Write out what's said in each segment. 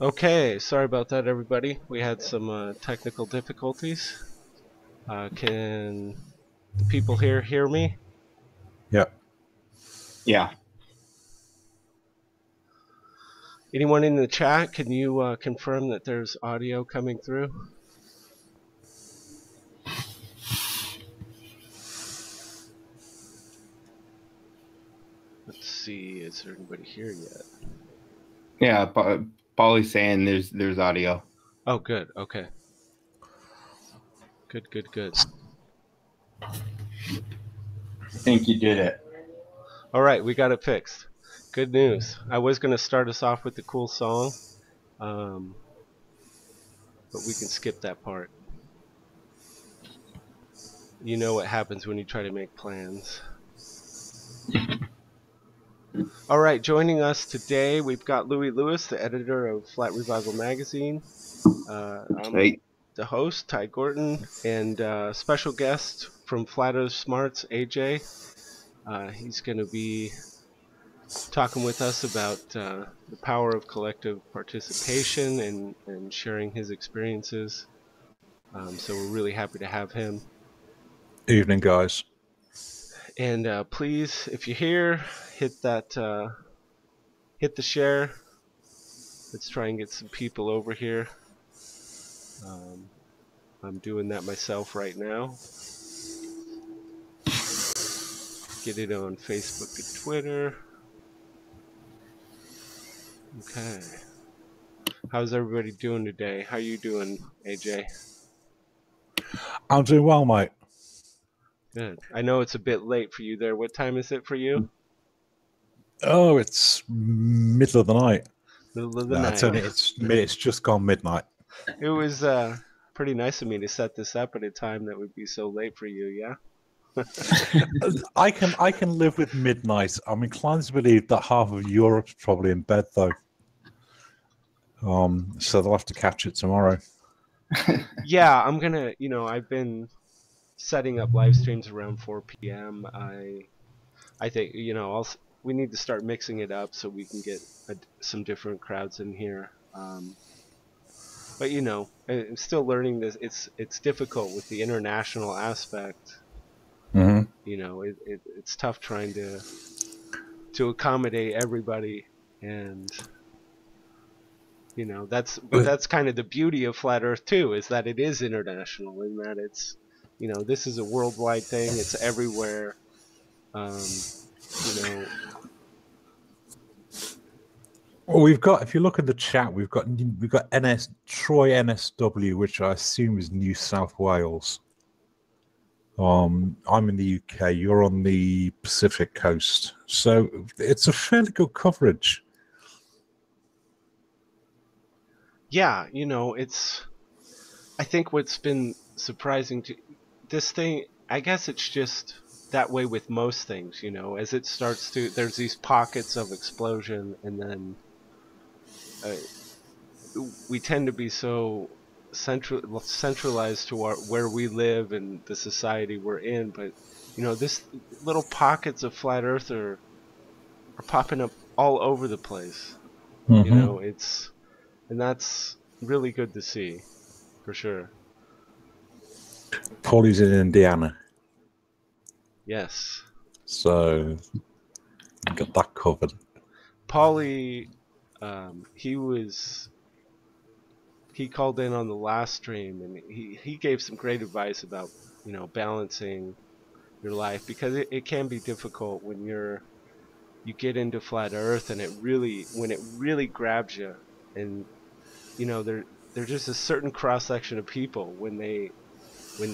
Okay, sorry about that, everybody. We had some technical difficulties. Can the people here hear me? Yeah. Yeah. Anyone in the chat, can you confirm that there's audio coming through? Let's see, is there anybody here yet? Yeah. Paulie's saying there's audio. Oh, good, okay. Good. I think you did it. All right, we got it fixed. Good news. I was going to start us off with the cool song, but we can skip that part. You know what happens when you try to make plans. All right, joining us today, we've got Louis Lewis, the editor of Flat Revival Magazine. I'm the host, Ty Gorton, and special guest from Flat Earth Smarts, Ajay. He's going to be talking with us about the power of collective participation and sharing his experiences. So we're really happy to have him. Evening, guys. And please, if you're here, hit the share. Let's try and get some people over here. I'm doing that myself right now. Get it on Facebook and Twitter. Okay. How's everybody doing today? How you doing, AJ? I'm doing well, mate. Good. I know it's a bit late for you there. What time is it for you? Oh, it's middle of the night. Middle of the night. It's just gone midnight. It was pretty nice of me to set this up at a time that would be so late for you, yeah? I can live with midnight. I'm inclined to believe that half of Europe's probably in bed though. So they'll have to catch it tomorrow. Yeah, I'm gonna. I've been setting up live streams around 4 p.m. I think we need to start mixing it up so we can get some different crowds in here. But I'm still learning this. It's difficult with the international aspect. Mm-hmm. It's tough trying to accommodate everybody, and that's kind of the beauty of Flat Earth too, is that it is international, in that it's this is a worldwide thing. It's everywhere. Well, if you look at the chat, we've got Troy NSW, which I assume is New South Wales. I'm in the UK. You're on the Pacific coast, so it's a fairly good coverage. Yeah, I think what's been surprising to this thing, I guess it's just that way with most things, as it starts to, there's these pockets of explosion, and then we tend to be so centralized to where we live and the society we're in, but this little pockets of flat earth are popping up all over the place. Mm-hmm. And that's really good to see, for sure. Paulie's in Indiana. Yes. So got that covered. Paulie, he called in on the last stream, and he gave some great advice about balancing your life, because it can be difficult when you get into flat earth, and when it really grabs you, and there's just a certain cross section of people when they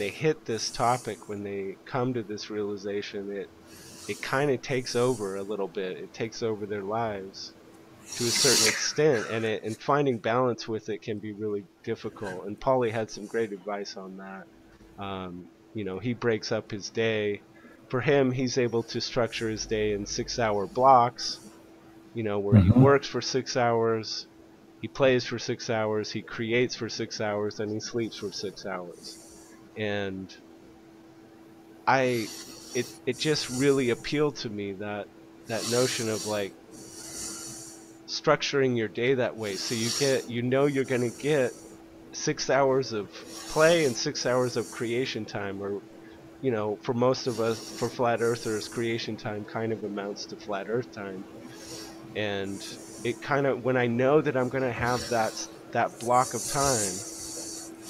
hit this topic, when they come to this realization, it kind of takes over a little bit. It takes over their lives to a certain extent, and finding balance with it can be really difficult. And Paulie had some great advice on that. He breaks up his day. For him, he's able to structure his day in 6-hour blocks, where he works for 6 hours, he plays for 6 hours, he creates for 6 hours, and he sleeps for 6 hours. And it just really appealed to me, that notion of, like, structuring your day that way. So you're going to get 6 hours of play and 6 hours of creation time, or, for most of us, for flat earthers, creation time kind of amounts to flat earth time. And it kind of, when I know that I'm going to have that block of time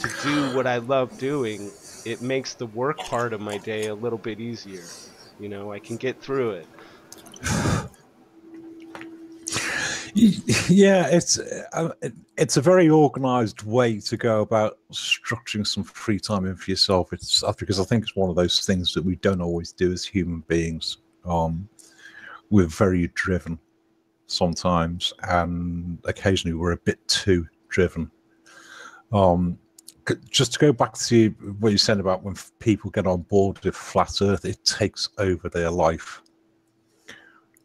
to do what I love doing, it makes the work part of my day a little bit easier. I can get through it. Yeah, it's a very organized way to go about structuring some free time in for yourself. It's because I think it's one of those things that we don't always do as human beings. We're very driven sometimes, and occasionally we're a bit too driven. Just to go back to what you said about when people get on board with flat Earth, it takes over their life.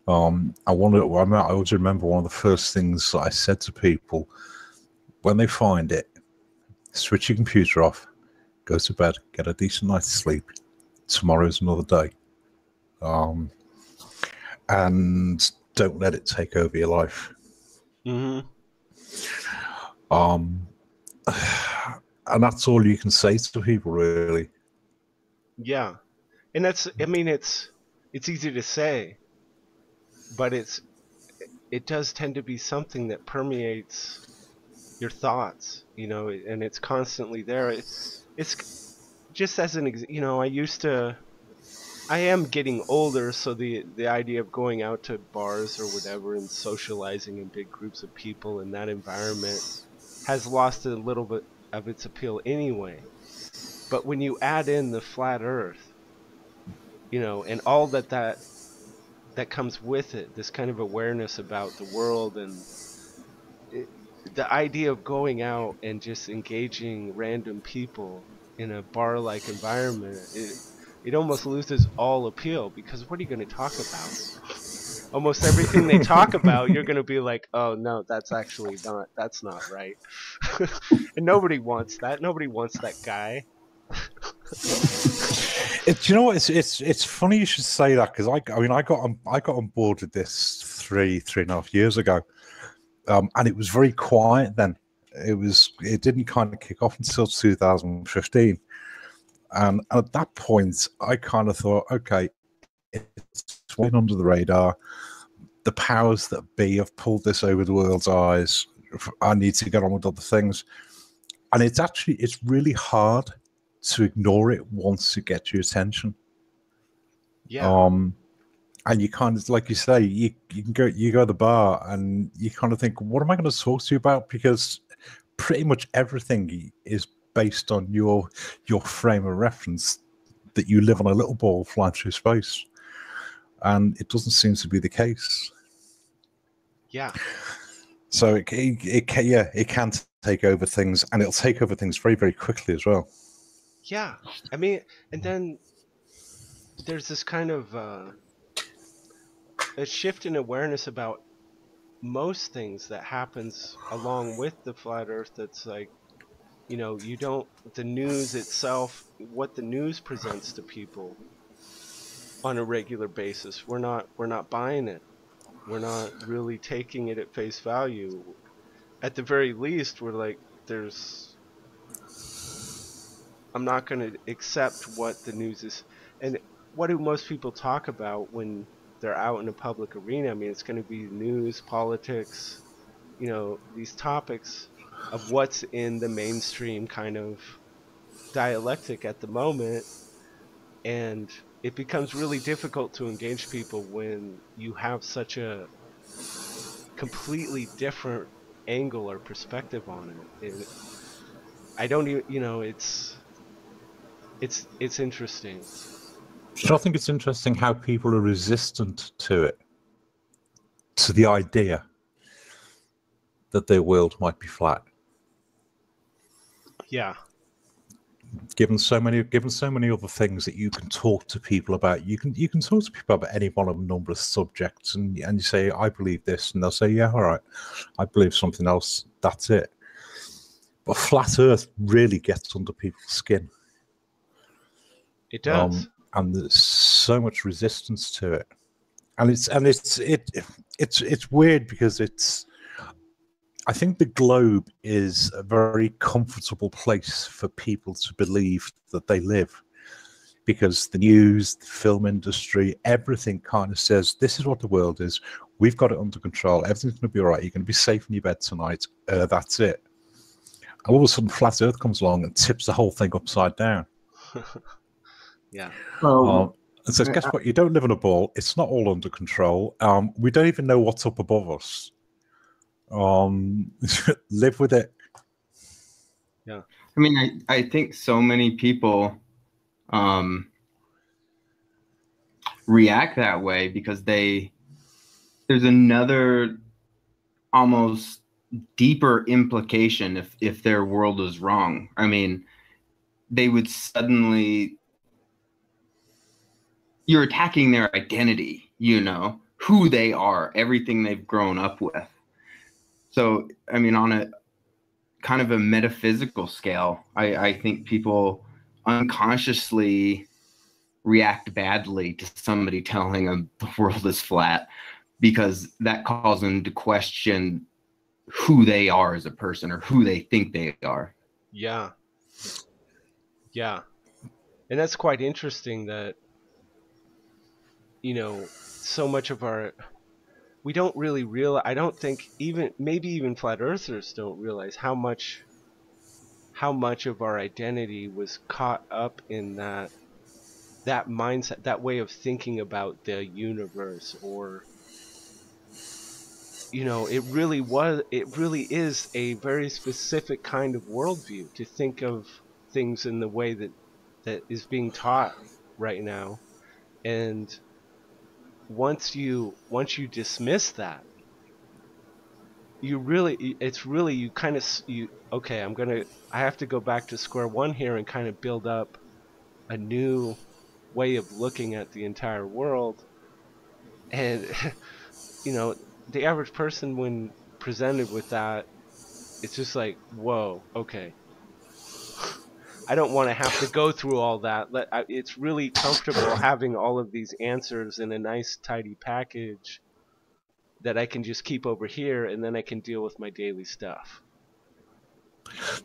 I always remember one of the first things that I said to people when they find it: switch your computer off, go to bed, get a decent night's sleep. Tomorrow's another day, and don't let it take over your life. Mm-hmm. And that's all you can say to people, really. Yeah, and it's easy to say, but it does tend to be something that permeates your thoughts, and it's constantly there. It's just as an I am getting older, so the idea of going out to bars or whatever and socializing in big groups of people in that environment has lost a little bit of its appeal anyway. But when you add in the flat earth, and all that comes with it, this kind of awareness about the world, and the idea of going out and just engaging random people in a bar-like environment, it almost loses all appeal, because what are you going to talk about? Almost everything they talk about, you're going to be like, oh no, that's not right. And nobody wants that. Nobody wants that guy. You know what? It's funny you should say that, because I got on board with this three and a half years ago, and it was very quiet then. It didn't kind of kick off until 2015, and at that point, I kind of thought, okay, it's went under the radar. The powers that be have pulled this over the world's eyes. I need to get on with other things, and it's really hard to ignore it once it gets your attention. Yeah. And you kind of, like you say, you go to the bar and you kind of think, what am I going to talk to you about? Because pretty much everything is based on your frame of reference, that you live on a little ball flying through space, and it doesn't seem to be the case. Yeah. So it can take over things, and it'll take over things very, very quickly as well. Yeah, I mean, and then there's this kind of a shift in awareness about most things that happens along with the flat earth. That's like, the news itself, what the news presents to people on a regular basis, we're not buying it. We're not really taking it at face value. At the very least, we're like, I'm not going to accept what the news is. And what do most people talk about when they're out in a public arena? I mean, it's going to be news, politics, these topics of what's in the mainstream kind of dialectic at the moment. And it becomes really difficult to engage people when you have such a completely different angle or perspective on it. And I don't even, it's interesting. So I think it's interesting how people are resistant to it, to the idea that their world might be flat. Yeah. Given so many other things that you can talk to people about, you can talk to people about any one of a number of subjects, and you say, I believe this, and they'll say, yeah, all right, I believe something else. That's it. But flat Earth really gets under people's skin. It does. And there's so much resistance to it, and it's it's weird because I think the globe is a very comfortable place for people to believe that they live, because the news, the film industry, everything kind of says this is what the world is. We've got it under control. Everything's going to be all right. You're going to be safe in your bed tonight. That's it. And all of a sudden, flat Earth comes along and tips the whole thing upside down. Yeah. And says, guess what? You don't live in a ball. It's not all under control. We don't even know what's up above us. Live with it. Yeah. I mean, I think so many people react that way because there's another almost deeper implication if their world is wrong. I mean, they would suddenly, you're attacking their identity, who they are, everything they've grown up with. So, I mean, on a kind of a metaphysical scale, I think people unconsciously react badly to somebody telling them the world is flat, because that calls them to question who they are as a person or who they think they are. Yeah. Yeah. And that's quite interesting that, so much of we don't really realize, I don't think maybe even flat earthers don't realize how much of our identity was caught up in that mindset, that way of thinking about the universe, or it really is a very specific kind of worldview to think of things in the way that is being taught right now. And once you dismiss that, you kind of, okay, I have to go back to square one here and kind of build up a new way of looking at the entire world. And the average person, when presented with that, it's just like, whoa, okay. I don't want to have to go through all that. It's really comfortable having all of these answers in a nice, tidy package that I can just keep over here, and then I can deal with my daily stuff.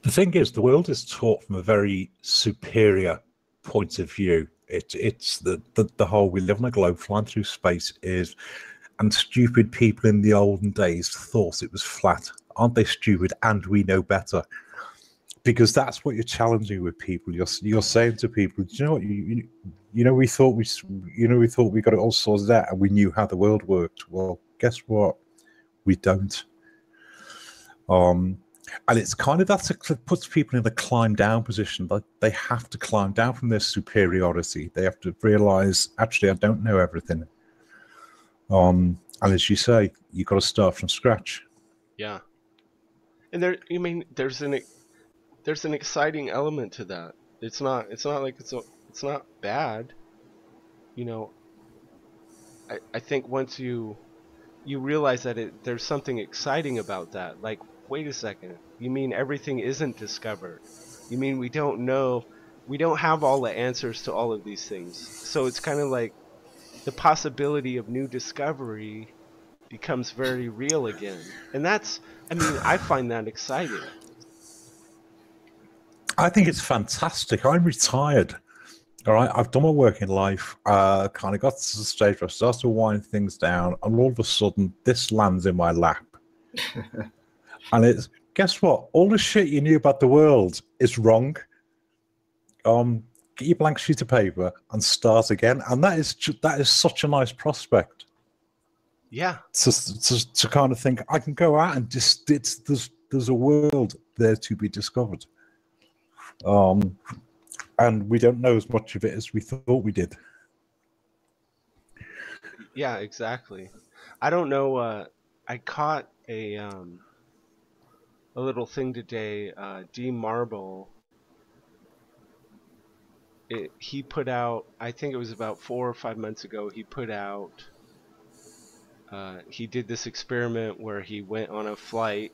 The thing is, the world is taught from a very superior point of view. It's the whole, we live on a globe flying through space and stupid people in the olden days thought it was flat. Aren't they stupid? And we know better. Because that's what you're challenging with people. You're saying to people, do you know what? We thought we got it all sorted out and we knew how the world worked. Well, guess what? We don't. And it's kind of that puts people in a climb down position. Like they have to climb down from their superiority. They have to realize, actually, I don't know everything. And as you say, you've got to start from scratch. Yeah. And there's an exciting element to that. It's not like it's not bad. I think once you realize that there's something exciting about that. Like, wait a second, you mean everything isn't discovered? You mean we don't know, we don't have all the answers to all of these things? So it's kind of like the possibility of new discovery becomes very real again. And I find that exciting. I think it's fantastic. I'm retired. All right, I've done my work in life. Kind of got to the stage where I started to wind things down, and all of a sudden, this lands in my lap. And it's, guess what? All the shit you knew about the world is wrong. Get your blank sheet of paper and start again, and that is such a nice prospect. Yeah. To kind of think I can go out and just there's a world there to be discovered. And we don't know as much of it as we thought we did. Yeah, exactly. I don't know. I caught a little thing today. D Marble. He put out, I think it was about 4 or 5 months ago. He put out. He did this experiment where he went on a flight.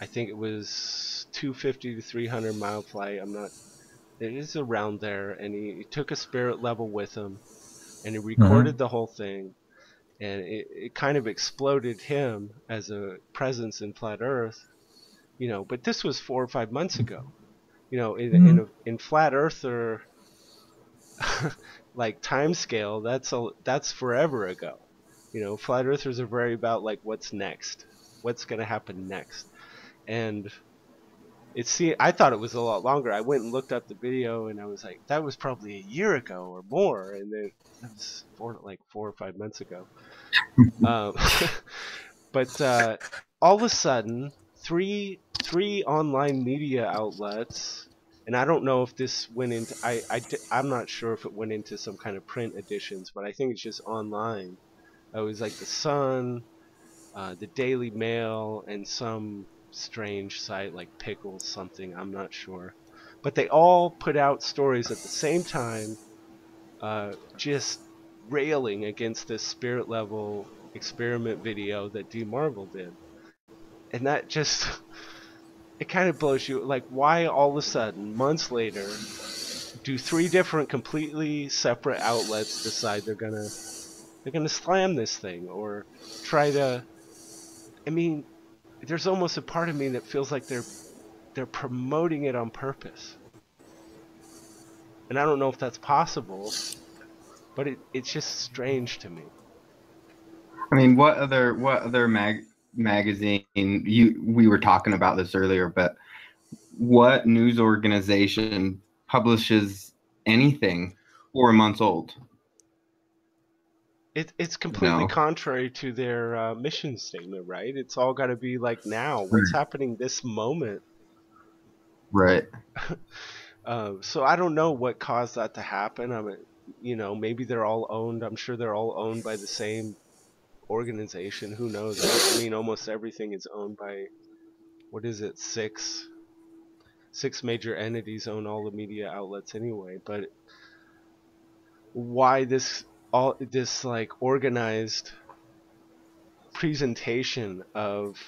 I think it was 250 to 300 mile flight. It is around there, and he took a spirit level with him, and he recorded the whole thing, and it kind of exploded him as a presence in flat Earth. But this was 4 or 5 months ago. In flat earther like time scale, that's forever ago. Flat earthers are very about like what's next, what's going to happen next. And I thought it was a lot longer. I went and looked up the video, and I was like, that was probably a year ago or more, and then that was 4 or 5 months ago. um, but all of a sudden, three online media outlets, and I don't know if this went into I'm not sure if it went into some kind of print editions, but I think it's just online. It was like the Sun, the Daily Mail, and some strange site like Pickles something, I'm not sure. But they all put out stories at the same time, just railing against this spirit level experiment video that D Marvel did. And that just it kind of blows you, like, why all of a sudden, months later, do three different completely separate outlets decide they're gonna slam this thing or try to. I mean, there's almost a part of me that feels like they're promoting it on purpose, and I don't know if that's possible, but it's just strange to me. I mean, what other magazine, we were talking about this earlier, but what news organization publishes anything 4 months old? It's completely contrary to their mission statement, right? It's all got to be like now. What's happening this moment? Right. So I don't know what caused that to happen. I mean, maybe they're all owned. I'm sure they're all owned by the same organization. Who knows? I mean, almost everything is owned by, what is it, six major entities own all the media outlets anyway. But why this like organized presentation of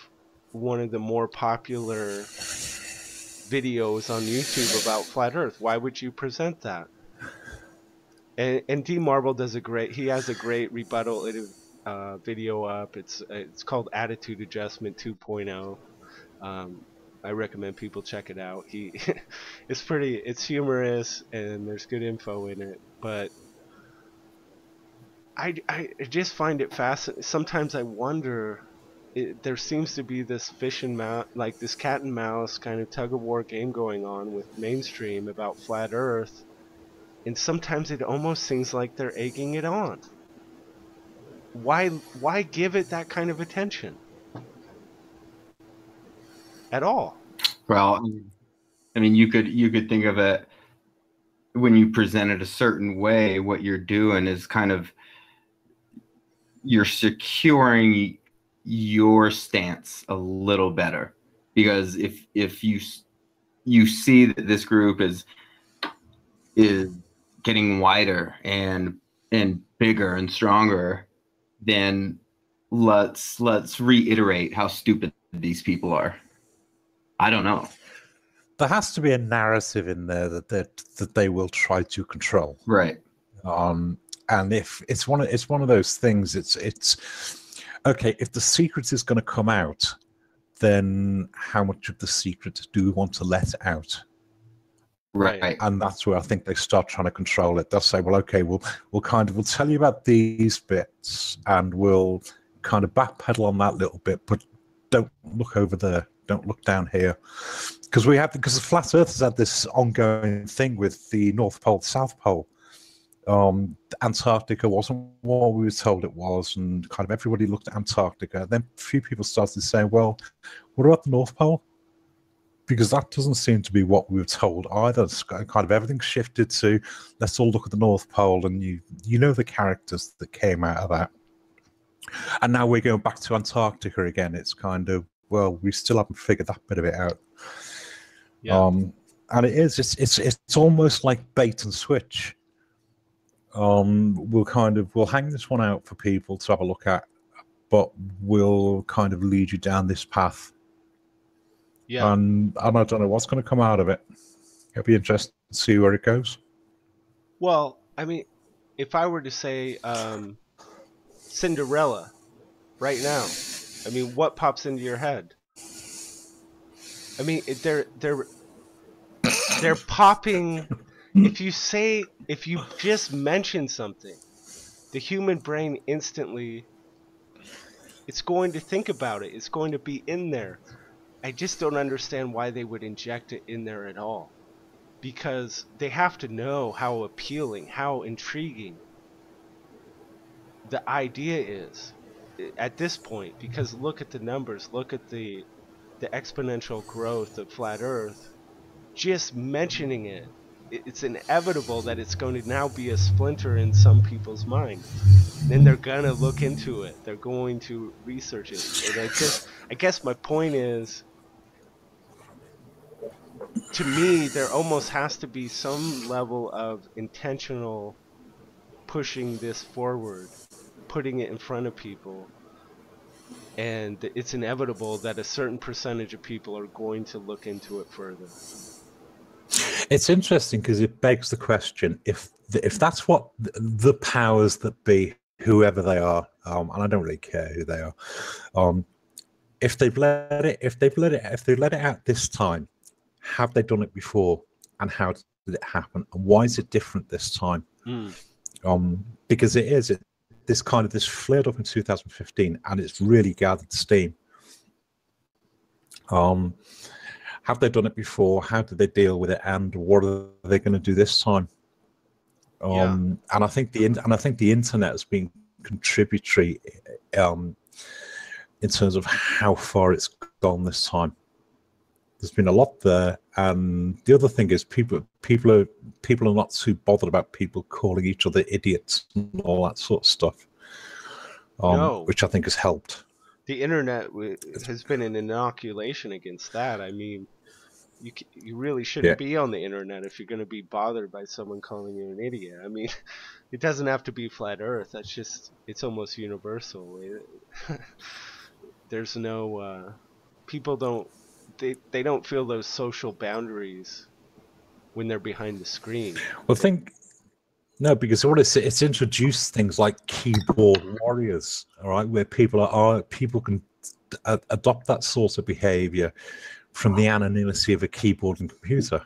one of the more popular videos on YouTube about flat Earth? Why would you present that? And D Marvel he has a great rebuttal video up. It's called Attitude Adjustment 2.0. I recommend people check it out. It's humorous and there's good info in it, but I just find it fascinating. Sometimes I wonder, there seems to be this fish and mouse, like this cat and mouse kind of tug of war game going on with mainstream about flat Earth, and sometimes it almost seems like they're egging it on. Why give it that kind of attention at all? Well, I mean, you could think of it, when you present it a certain way, what you're doing is kind of, you're securing your stance a little better, because if you see that this group is getting wider and bigger and stronger, then let's reiterate how stupid these people are. I don't know. There has to be a narrative in there that they will try to control, right? And if it's one of those things, it's okay. If the secret is going to come out, then how much of the secret do we want to let out? Right. And that's where I think they start trying to control it. They'll say, well, okay, we'll tell you about these bits, and we'll kind of backpedal on that little bit, but don't look over there, don't look down here, because the flat earthers had this ongoing thing with the North Pole, South Pole. Antarctica wasn't what we were told it was, and kind of everybody looked at Antarctica. Then a few people started saying, well, what about the North Pole? Because that doesn't seem to be what we were told either. It's kind of everything shifted to, let's all look at the North Pole, and you know the characters that came out of that. And now we're going back to Antarctica again. It's kind of, well, we still haven't figured that bit of it out. Yeah. And it's almost like bait and switch. We'll hang this one out for people to have a look at, but we'll kind of lead you down this path. Yeah. And I don't know what's going to come out of it. It'll be interesting to see where it goes. Well, I mean, if I were to say Cinderella right now. I mean, what pops into your head? I mean, they're popping. If you just mention something, the human brain instantly, it's going to think about it. It's going to be in there. I just don't understand why they would inject it in there at all. Because they have to know how appealing, how intriguing the idea is at this point. Because look at the numbers, look at the exponential growth of flat Earth. Just mentioning it, it's inevitable that it's going to now be a splinter in some people's mind. Then they're gonna look into it. They're going to research it. And I guess my point is, to me, there almost has to be some level of intentional pushing this forward, putting it in front of people. And it's inevitable that a certain percentage of people are going to look into it further. It's interesting because it begs the question: if that's what the powers that be, whoever they are, and I don't really care who they are, if they've let it out this time, have they done it before, and how did it happen, and why is it different this time? Because this flared up in 2015, and it's really gathered steam. Have they done it before? How did they deal with it? And what are they going to do this time? And I think the internet has been contributory in terms of how far it's gone this time. There's been a lot there, and the other thing is people are not too bothered about people calling each other idiots and all that sort of stuff, which I think has helped. The internet has been an inoculation against that. I mean, you really shouldn't be on the internet if you're going to be bothered by someone calling you an idiot. I mean, it doesn't have to be flat Earth. That's just, it's almost universal. There's no people don't they don't feel those social boundaries when they're behind the screen. Well, no, because what it's introduced things like keyboard warriors, all right, where people can adopt that sort of behavior from the anonymity of a keyboard and computer,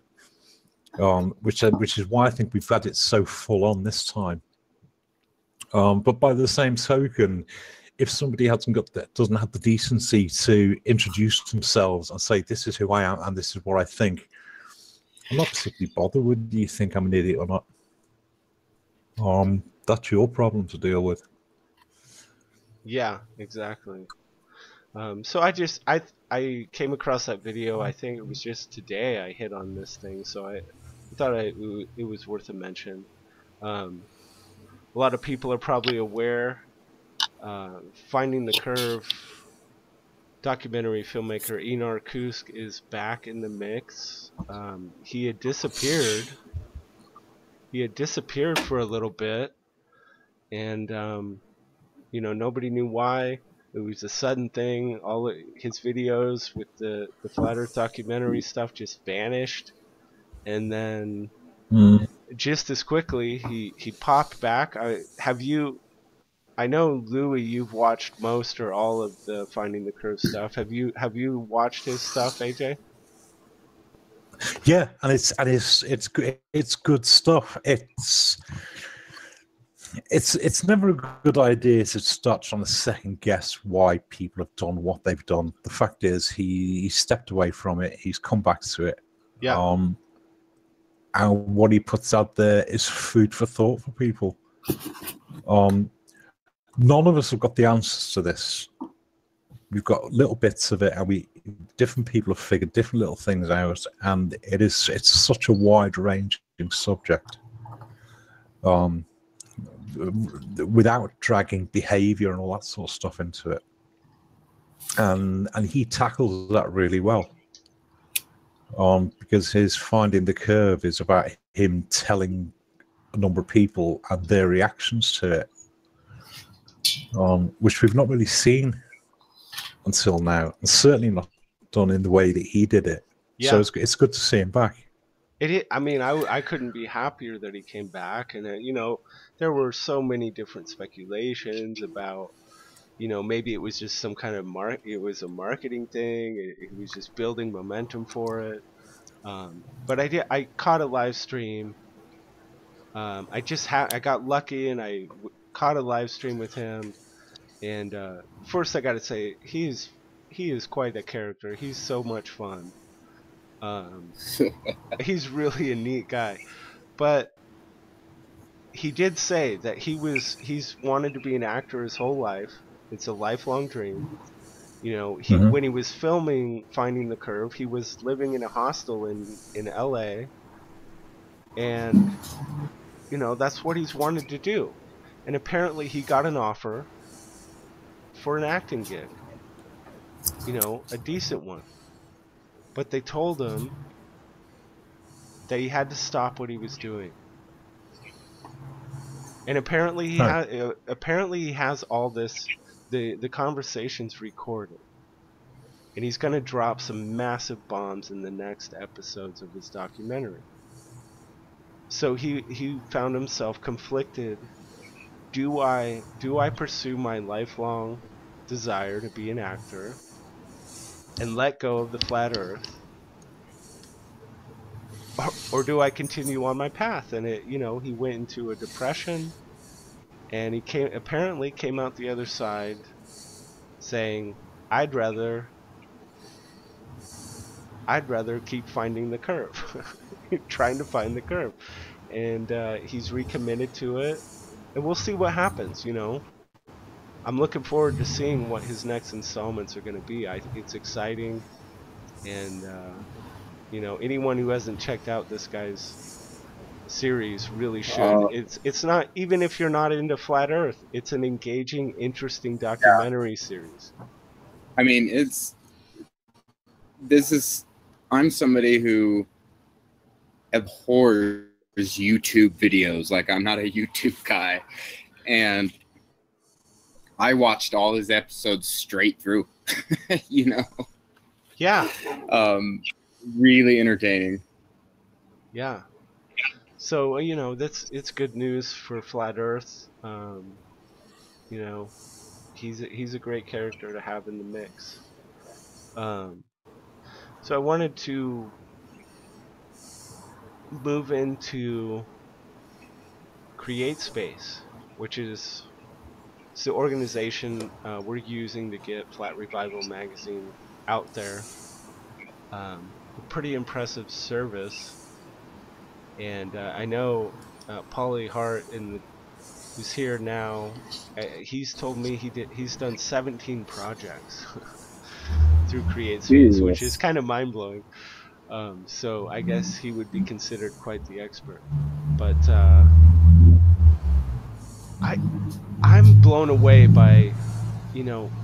which is why I think we've had it so full on this time. But by the same token, if somebody doesn't have the decency to introduce themselves and say, this is who I am and this is what I think, I'm not particularly bothered whether you think I'm an idiot or not. That's your problem to deal with. Yeah, exactly. So I came across that video. I think it was just today I hit on this thing, so I thought it was worth a mention. A lot of people are probably aware. Finding the Curve documentary filmmaker Einar Kusk is back in the mix. He had disappeared. For a little bit, and nobody knew why. It was a sudden thing. All his videos with the Flat Earth documentary stuff just vanished, and then just as quickly he popped back. I know, Louis, you've watched most or all of the Finding the Curve stuff. Have you watched his stuff, AJ? Yeah, and it's good stuff. It's never a good idea to start trying to second guess why people have done what they've done. The fact is, he stepped away from it. He's come back to it. Yeah. And what he puts out there is food for thought for people. None of us have got the answers to this. We've got little bits of it, and different people have figured different little things out, and it's such a wide-ranging subject. Without dragging behavior and all that sort of stuff into it, and he tackles that really well. Because his Finding the Curve is about him telling a number of people and their reactions to it, which we've not really seen until now, and certainly not done in the way that he did it. Yeah. So it's good to see him back. I mean, I couldn't be happier that he came back, and you know, there were so many different speculations about, you know, maybe it was just some kind of it was a marketing thing. It was just building momentum for it. But I caught a live stream. I got lucky and caught a live stream with him. And first, I got to say, he is quite a character. He's so much fun. Um, he's really a neat guy. But he did say that he's wanted to be an actor his whole life. It's a lifelong dream. You know, he Hmm. when he was filming Finding the Curve, he was living in a hostel in LA, and you know, that's what he's wanted to do. And apparently he got an offer for an acting gig, you know, a decent one. But they told him that he had to stop what he was doing. And Huh. apparently he has all this, the conversations recorded. And he's going to drop some massive bombs in the next episodes of his documentary. So he found himself conflicted. Do I pursue my lifelong desire to be an actor and let go of the flat earth, or do I continue on my path? And it, you know, he went into a depression, and he came out the other side saying, I'd rather I'd rather keep finding the curve, trying to find the curve. And he's recommitted to it, and we'll see what happens. You know, I'm looking forward to seeing what his next installments are going to be. It's exciting, and you know, anyone who hasn't checked out this guy's series really should. Uh, It's not, even if you're not into flat Earth, it's an engaging, interesting yeah. documentary series. I mean, this is, I'm somebody who abhors YouTube videos. Like, I'm not a YouTube guy. And I watched all his episodes straight through, you know, Yeah, um, really entertaining. yeah. So you know, it's good news for flat Earth. You know, he's a great character to have in the mix. Um, so I wanted to move into Create Space, which is it's the organization we're using to get Flat Revival magazine out there. A pretty impressive service, and I know Paulie Hart who's here now. He's told me he's done 17 projects through Create Space, which is Jesus. kind of mind blowing. So I guess he would be considered quite the expert. But I I'm blown away by, you know,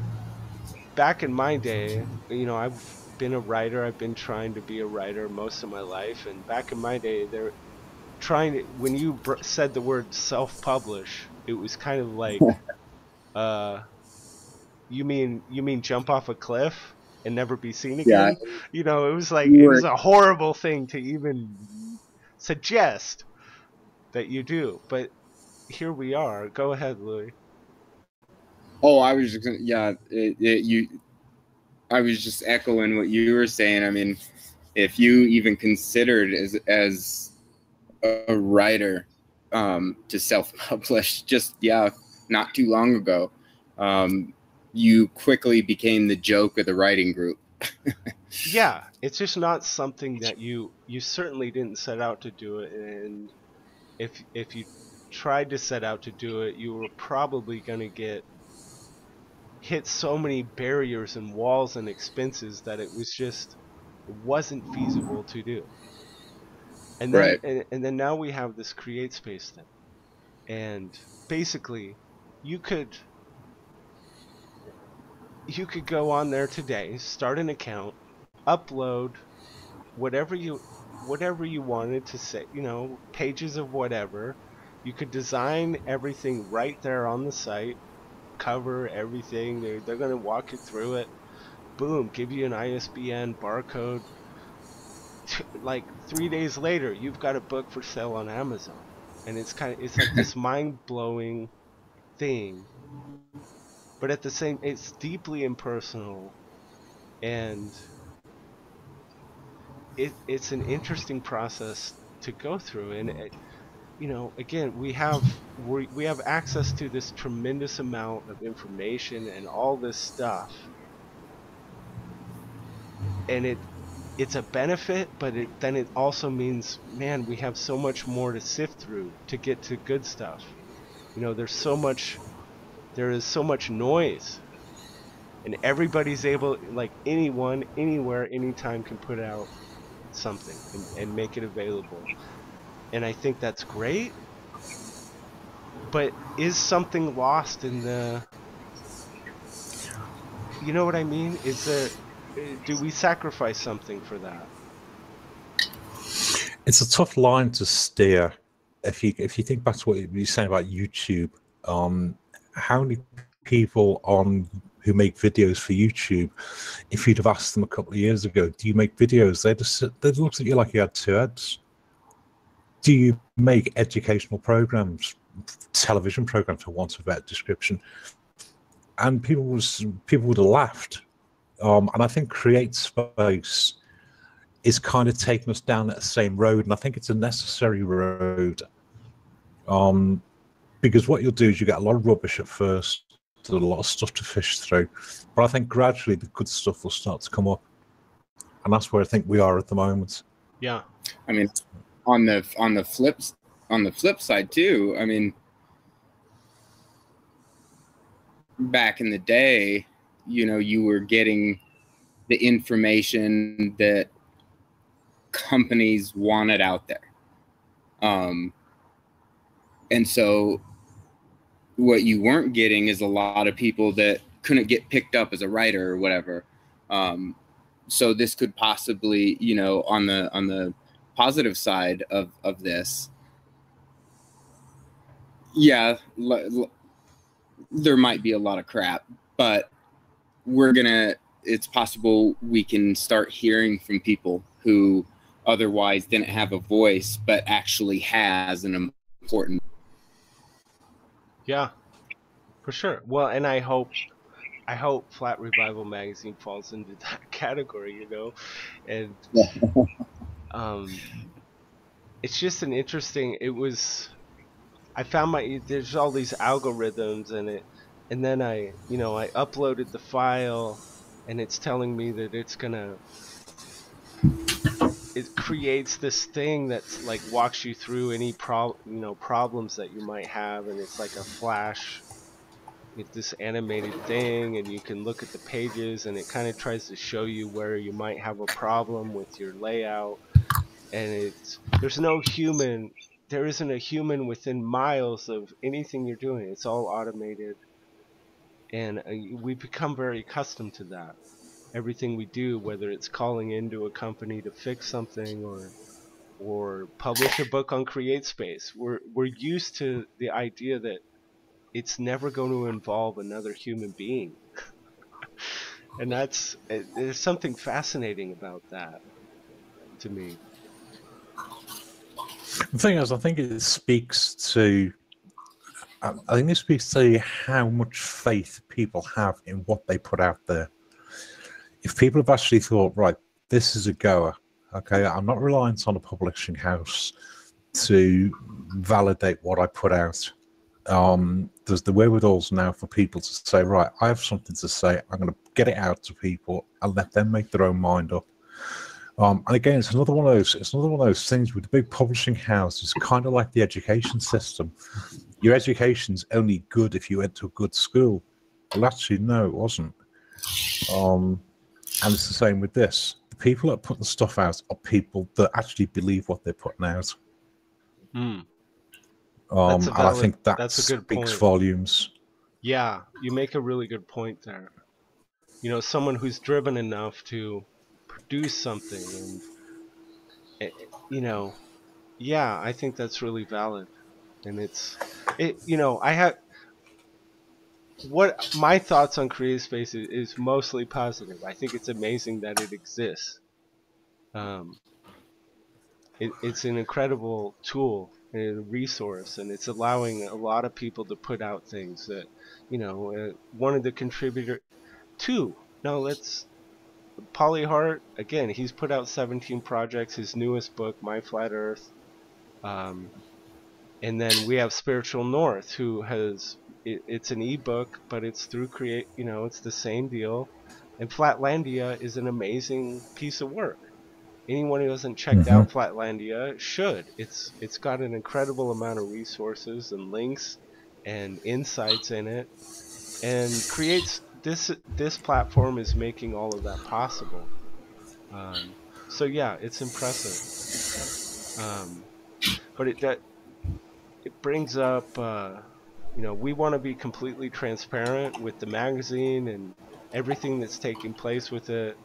back in my day, you know, I've been a writer. I've been trying to be a writer most of my life, and back in my day, they're trying to, when you said the word self-publish, it was kind of like, uh, you mean jump off a cliff and never be seen Yeah, again? You know, it was like, you it were. was a horrible thing to even suggest that you do. But here we are. Go ahead, Louis. Oh, I was just gonna, yeah. I was just echoing what you were saying. I mean, if you even considered as a writer, to self-publish, just not too long ago, you quickly became the joke of the writing group. Yeah, it's just not something that you certainly didn't set out to do it, and if you tried to set out to do it, you were probably going to get hit so many barriers and walls and expenses that it wasn't feasible to do. Right. And then now we have this Create Space thing. And basically, you could you could go on there today, start an account, upload whatever you wanted to say, you know, pages of whatever. You could design everything right there on the site, cover everything. They're going to walk you through it. Boom, give you an ISBN barcode. like 3 days later, you've got a book for sale on Amazon, and it's like this mind blowing thing, but at the same, it's deeply impersonal, and it's an interesting process to go through. And again, we have access to this tremendous amount of information and all this stuff, and it's a benefit, but then it also means, man, we have so much more to sift through to get to good stuff. There is so much noise, and everybody's able, like anyone, anywhere, anytime can put out something and make it available. And I think that's great, but is something lost in you know what I mean? Do we sacrifice something for that? It's a tough line to steer. If you think back to what you were saying about YouTube, how many people who make videos for YouTube, if you'd have asked them a couple of years ago, do you make videos? They'd look at you like you had two heads. Do you make educational programs, television programs, for want of a better description? And people would have laughed. And I think Create Space is kind of taking us down that same road, and I think it's a necessary road. Because what you'll do is you get a lot of rubbish at first, there's a lot of stuff to fish through, but I think gradually the good stuff will start to come up, and that's where I think we are at the moment. Yeah, I mean, on the flip side too, I mean, back in the day, you were getting the information that companies wanted out there. And so what you weren't getting is a lot of people that couldn't get picked up as a writer or whatever. So this could possibly, on the positive side of this, yeah, there might be a lot of crap, but it's possible we can start hearing from people who otherwise didn't have a voice, but actually has an important. yeah, for sure. Well, and I hope Flat Revival magazine falls into that category, and it's just an interesting. I found there's all these algorithms and then I uploaded the file, and it's telling me that it creates this thing that's like walks you through any problems that you might have, and it's like a flash. It's this animated thing, and you can look at the pages, and it kind of tries to show you where you might have a problem with your layout. And there isn't a human within miles of anything you're doing. It's all automated, and we've become very accustomed to that. Everything we do, whether it's calling into a company to fix something or publish a book on CreateSpace, we're used to the idea that it's never going to involve another human being. And there's something fascinating about that to me. The thing is, I think it speaks to how much faith people have in what they put out there. If people have actually thought, right, this is a goer, okay, I'm not reliant on a publishing house to validate what I put out. There's the wherewithals now for people to say, right, I have something to say, I'm going to get it out to people and let them make their own mind up. And again, it's another one of those things with the big publishing house. It's kind of like the education system. Your education's only good if you went to a good school. Well, actually, no, it wasn't. And it's the same with this. The people that put the stuff out are people that actually believe what they're putting out. Hmm. And I think that speaks volumes. Yeah, you make a really good point there. Someone who's driven enough to produce something, and yeah, I think that's really valid. And I have what my thoughts on CreateSpace is mostly positive. I think it's amazing that it exists. it's an incredible tool and a resource, and it's allowing a lot of people to put out things that, one of the contributor two. No, let's Polly Hart again. He's put out 17 projects. His newest book, My Flat Earth. Um, and then we have Spiritual North, who has it's an ebook, but it's through create. It's the same deal. And Flatlandia is an amazing piece of work. Anyone who hasn't checked Hmm. out Flatlandia should. It's got an incredible amount of resources and links and insights in it, and creates this platform is making all of that possible. Um, so yeah, it's impressive. Um, but it brings up, we want to be completely transparent with the magazine and everything that's taking place with it.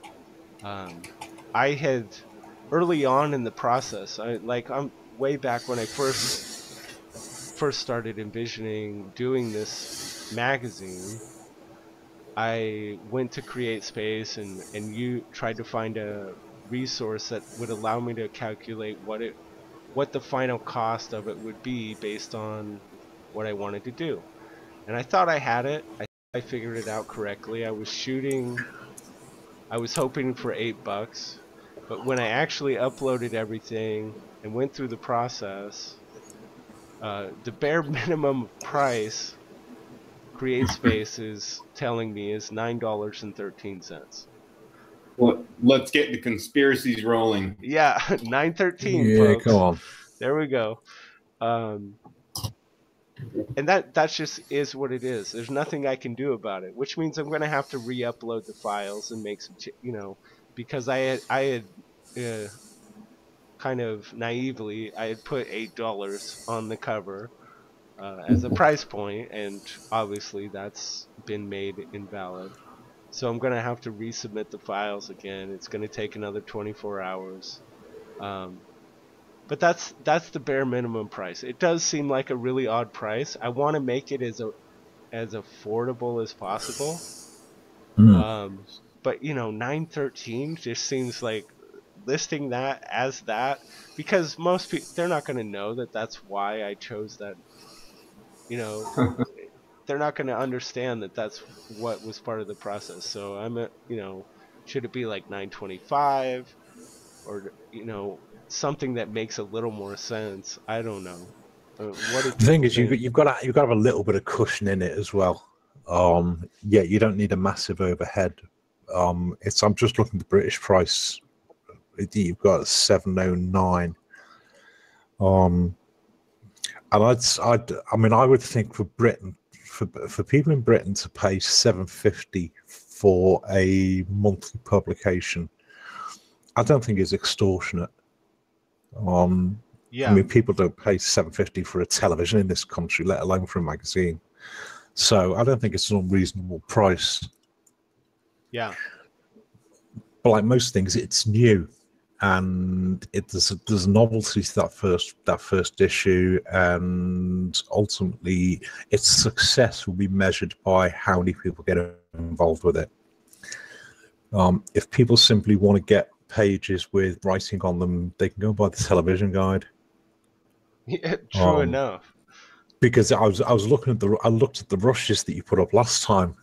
Um, I had early on in the process, I'm way back when I first started envisioning doing this magazine. I went to Create Space and you tried to find a resource that would allow me to calculate what the final cost of it would be based on what I wanted to do. And I thought I had it. I figured it out correctly. I was hoping for $8, but when I actually uploaded everything and went through the process, the bare minimum price CreateSpace is telling me is $9.13. Well, let's get the conspiracies rolling. Yeah, 913, Yeah, go folks. on. There we go. Um, and that just is what it is. There's nothing I can do about it, which means I'm going to have to re-upload the files and make some, because I had kind of naively I had put $8 on the cover as a price point, and obviously that's been made invalid. So I'm going to have to resubmit the files again. It's going to take another 24 hours. Um, but that's the bare minimum price. It does seem like a really odd price. I want to make it as affordable as possible. Mm. Um, but 913 just seems like listing that as that, because most people, they're not going to know that that's why I chose that. You know, they're not going to understand that that's what was part of the process. So should it be like 925 or something that makes a little more sense? I don't know. What do The thing people is, think? you've got to have a little bit of cushion in it as well. Yeah, you don't need a massive overhead. I'm just looking at the British price. You've got 709. And I would think for Britain, for people in Britain to pay 750 for a monthly publication, I don't think is extortionate. I Yeah, mean, people don't pay 750 for a television in this country, let alone for a magazine. So I don't think it's an unreasonable price. yeah, But like most things, it's new, and there's novelty to that first issue, and ultimately, its success will be measured by how many people get involved with it. If people simply want to get pages with writing on them, they can go buy the television guide. yeah. True enough. Because I looked at the rushes that you put up last time,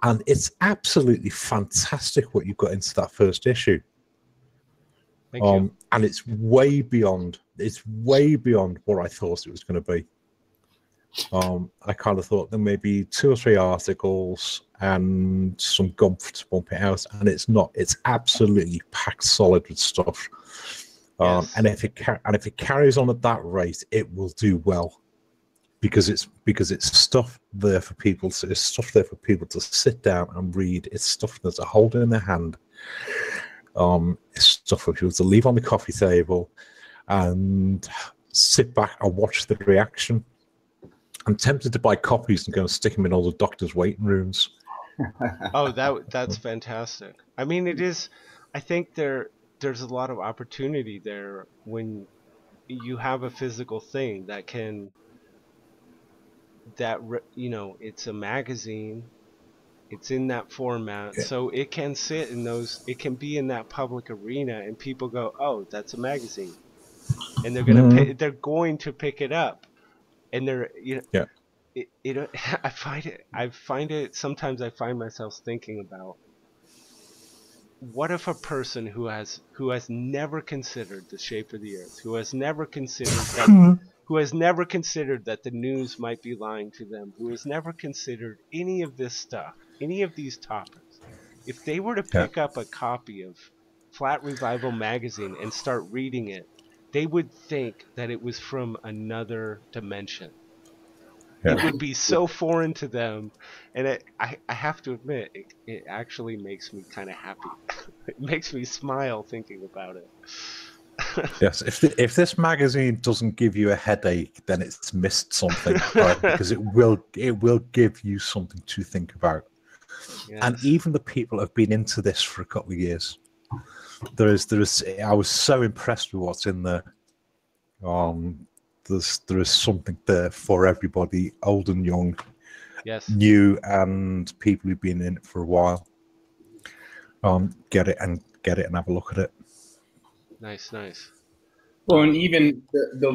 and it's absolutely fantastic what you've got into that first issue. Thank you. And it's way beyond what I thought it was going to be. I kind of thought there may be 2 or 3 articles and some gumph to bump it out, and it's not. It's absolutely packed solid with stuff. Yes. And if it carries on at that rate, it will do well, because it's stuff there for people to sit down and read. It's stuff that's a hold in their hand. It's stuff for people to leave on the coffee table and sit back and watch the reaction. I'm tempted to buy copies and go and stick them in all the doctors' waiting rooms. Oh, that's fantastic. I mean, it is. I think there's a lot of opportunity there when you have a physical thing it's a magazine. It's in that format, Yeah. so it can be in that public arena, and people go, "Oh, that's a magazine." and they're going to pick it up, and they're Yeah. I find it sometimes I find myself thinking about, what if a person who has never considered the shape of the earth, who has never considered that the news might be lying to them, who has never considered any of this stuff, any of these topics, if they were to Yeah. pick up a copy of Flat Revival magazine and start reading it, they would think that it was from another dimension. It Yeah. would be so foreign to them, and I have to admit, it actually makes me kind of happy. It makes me smile thinking about it. Yes, if this magazine doesn't give you a headache, then it's missed something, right? Because it will give you something to think about. Yes. And even the people have been into this for a couple of years. There is. I was so impressed with what's in there. There is something there for everybody, old and young, Yes. new, and people who've been in it for a while. Get it and have a look at it. Nice. Well, and even the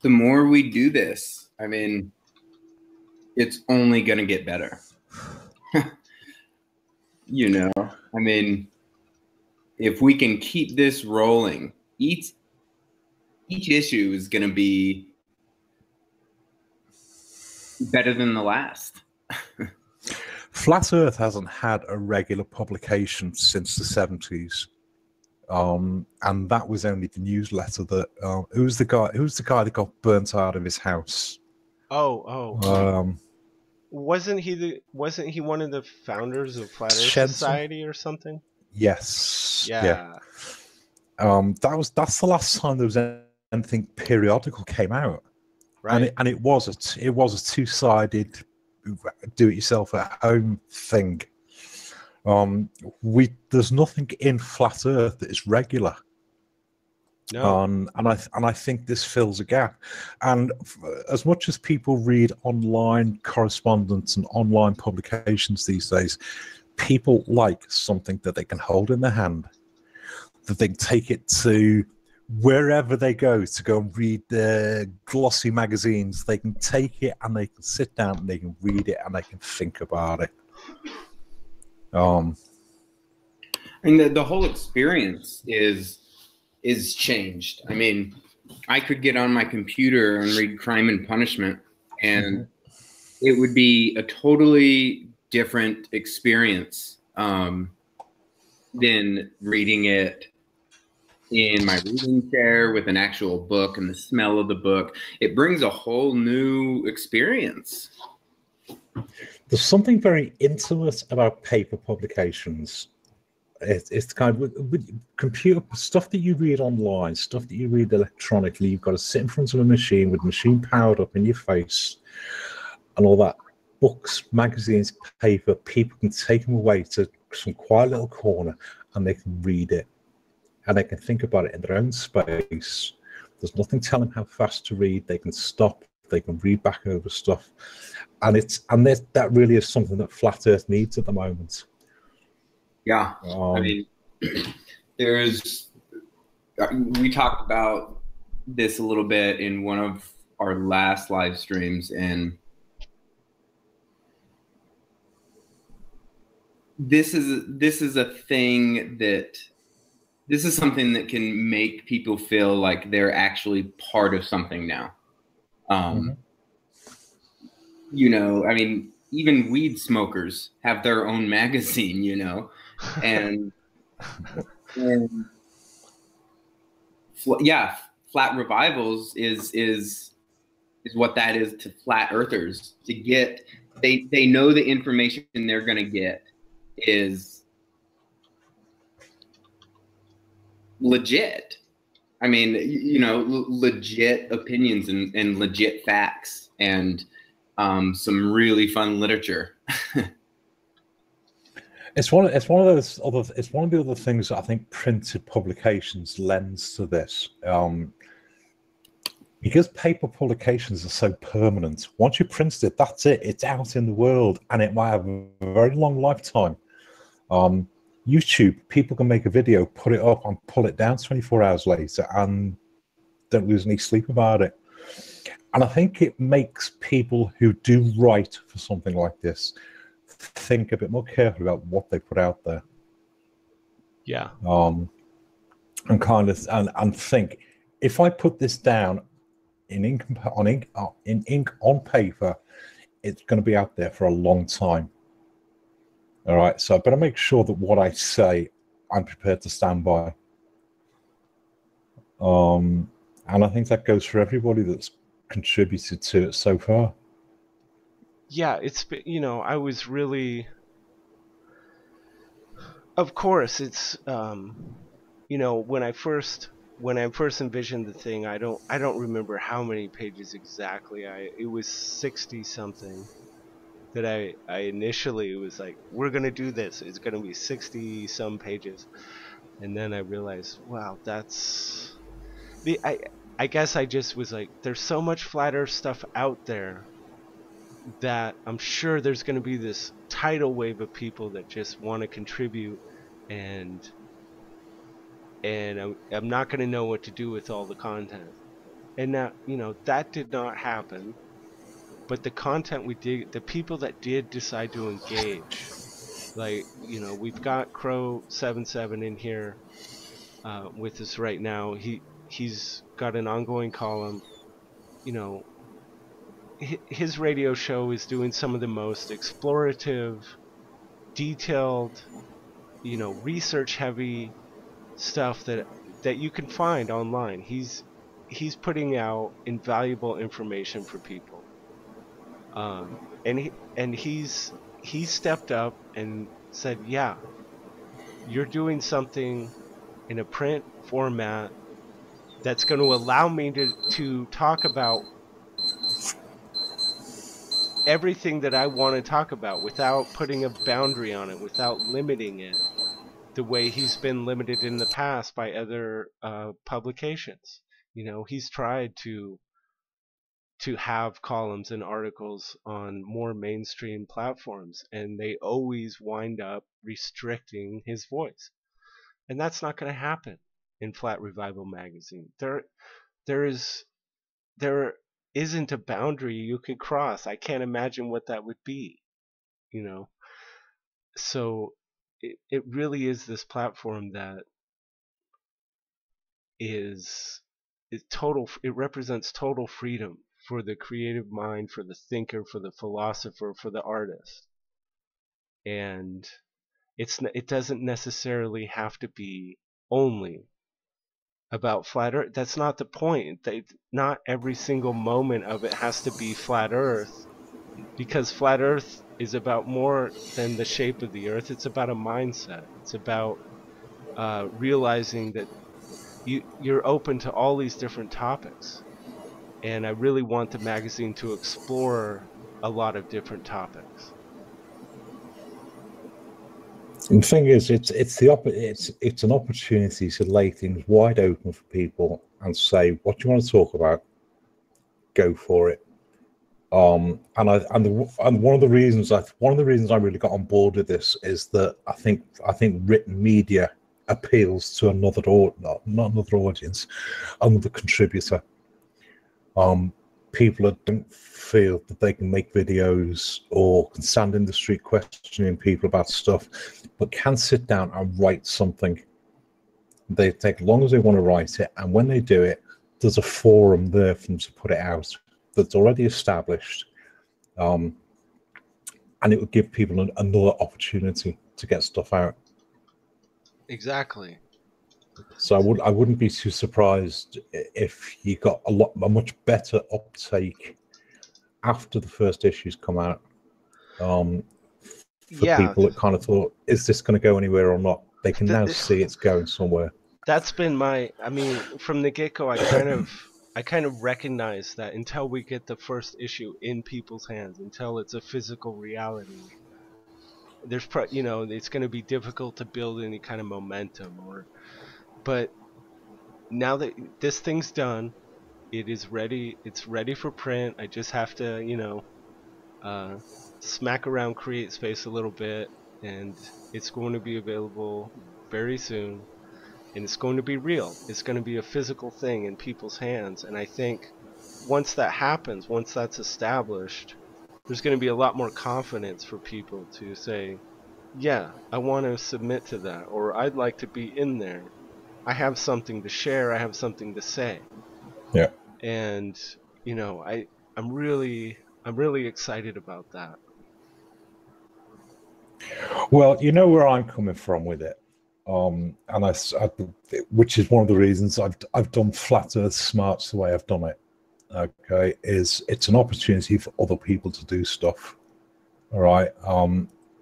more we do this, I mean, it's only going to get better. I mean, if we can keep this rolling, each issue is going to be better than the last. Flat Earth hasn't had a regular publication since the 70s. And that was only the newsletter that who's the guy that got burnt out of his house? Wasn't he one of the founders of Flat Earth Shenson? Society or something? Yes. Yeah. That's the last time there was anything periodical came out. Right. And it was a two-sided do-it-yourself at home thing. There's nothing in Flat Earth that is regular. No. And I think this fills a gap. And as much as people read online correspondence and online publications these days, people like something that they can hold in their hand, that they can take it to wherever they go to go and read the glossy magazines. They can take it and they can sit down and they can read it and they can think about it. I mean, the whole experience is changed. I mean, I could get on my computer and read Crime and Punishment, and it would be a totally different experience than reading it in my reading chair with an actual book and the smell of the book. It brings a whole new experience. There's something very intimate about paper publications. It's kind of with computer stuff that you read online, stuff that you read electronically. You've got to sit in front of a machine with the machine powered up in your face and all that. Books, magazines, paper, people can take them away to some quiet little corner and they can read it and they can think about it in their own space. There's nothing telling how fast to read. They can stop. They can read back over stuff. And that really is something that Flat Earth needs at the moment. Yeah, I mean, we talked about this a little bit in one of our last live streams, and this is a thing that this is something that can make people feel like they're actually part of something now. You know, I mean, even weed smokers have their own magazine, you know, and yeah, Flat Revivals is what that is to flat earthers. To get, they know the information they're going to get is legit. I mean, you know, legit opinions and legit facts and some really fun literature. It's one of the other things that I think printed publications lends to this. Because paper publications are so permanent. Once you printed it, that's it. It's out in the world, and it might have a very long lifetime. YouTube, people can make a video, put it up, and pull it down 24 hours later, and don't lose any sleep about it. And I think it makes people who do write for something like this think a bit more carefully about what they put out there. Yeah. And kind of and think, if I put this down in ink on paper, it's going to be out there for a long time. All right, so I better make sure that what I say, I'm prepared to stand by. And I think that goes for everybody that's contributed to it so far. Yeah, it's been, I was really, of course, it's when I first envisioned the thing, I don't remember how many pages exactly. It was 60 something that I initially was like, we're going to do this. It's going to be 60 some pages. And then I realized, wow, that's I guess I just was like, there's so much flat earth stuff out there that I'm sure there's going to be this tidal wave of people that just want to contribute, and I'm not going to know what to do with all the content. And now, that did not happen, but the content we did, the people that did decide to engage, like, we've got Crow77 in here with us right now. He's got an ongoing column. You know, his radio show is doing some of the most explorative, detailed, research heavy stuff that you can find online. He's putting out invaluable information for people. He stepped up and said, "Yeah, you're doing something in a print format that's going to allow me to talk about everything that I want to talk about without putting a boundary on it, without limiting it the way he's been limited in the past by other publications." He's tried to have columns and articles on more mainstream platforms, and they always wind up restricting his voice. And that's not going to happen in Flat Revival magazine. There is there isn't a boundary you could cross. I can't imagine what that would be, you know. So it really is this platform that it represents total freedom for the creative mind, for the thinker, for the philosopher, for the artist. And it doesn't necessarily have to be only about flat earth. That's not the point. Not every single moment of it has to be flat earth, because flat earth is about more than the shape of the earth. It's about a mindset. It's about realizing that you're open to all these different topics. And I really want the magazine to explore a lot of different topics. And the thing is, it's an opportunity to lay things wide open for people and say, what do you want to talk about? Go for it. And one of the reasons I really got on board with this is that I think written media appeals to another audience, another contributor. People that don't feel that they can make videos or can stand in the street questioning people about stuff, but can sit down and write something. They take as long as they want to write it, and when they do it, there's a forum there for them to put it out that's already established, and it would give people another opportunity to get stuff out. Exactly. So I wouldn't be too surprised if you got a much better uptake after the first issues come out. For people that kind of thought, is this going to go anywhere or not? They can now see it's going somewhere. That's been from the get-go, I kind of recognize that until we get the first issue in people's hands, until it's a physical reality, it's going to be difficult to build any kind of momentum. But now that this thing's done, it is ready. It's ready for print. I just have to, smack around CreateSpace a little bit, and it's going to be available very soon. and it's going to be real. It's going to be a physical thing in people's hands. And I think once that happens, once that's established, there's going to be a lot more confidence for people to say, yeah, I want to submit to that, or I'd like to be in there. I have something to share. I have something to say. Yeah. And, you know, I'm really excited about that. Well, you know where I'm coming from with it, and which is one of the reasons I've done Flat Earth Smarts the way I've done it. Okay, is it's an opportunity for other people to do stuff. All right,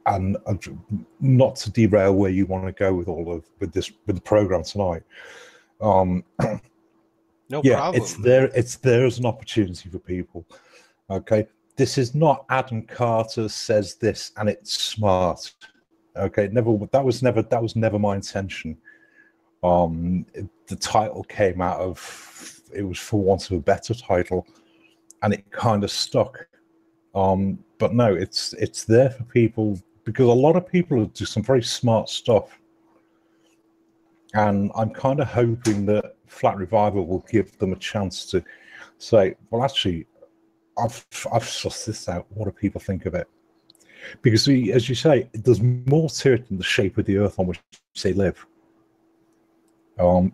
and not to derail where you want to go with with the program tonight. No Yeah, problem. it's there. It's there as an opportunity for people. Okay, this is not Adam Carter says this and it's smart. Okay, that was never my intention. The title came out of, it was for want of a better title, and it kind of stuck. But no, it's there for people because a lot of people do some very smart stuff, and I'm kind of hoping that Flat Revival will give them a chance to say, well, actually, I've sussed this out. What do people think of it? Because as you say, there's more to it than the shape of the earth on which they live.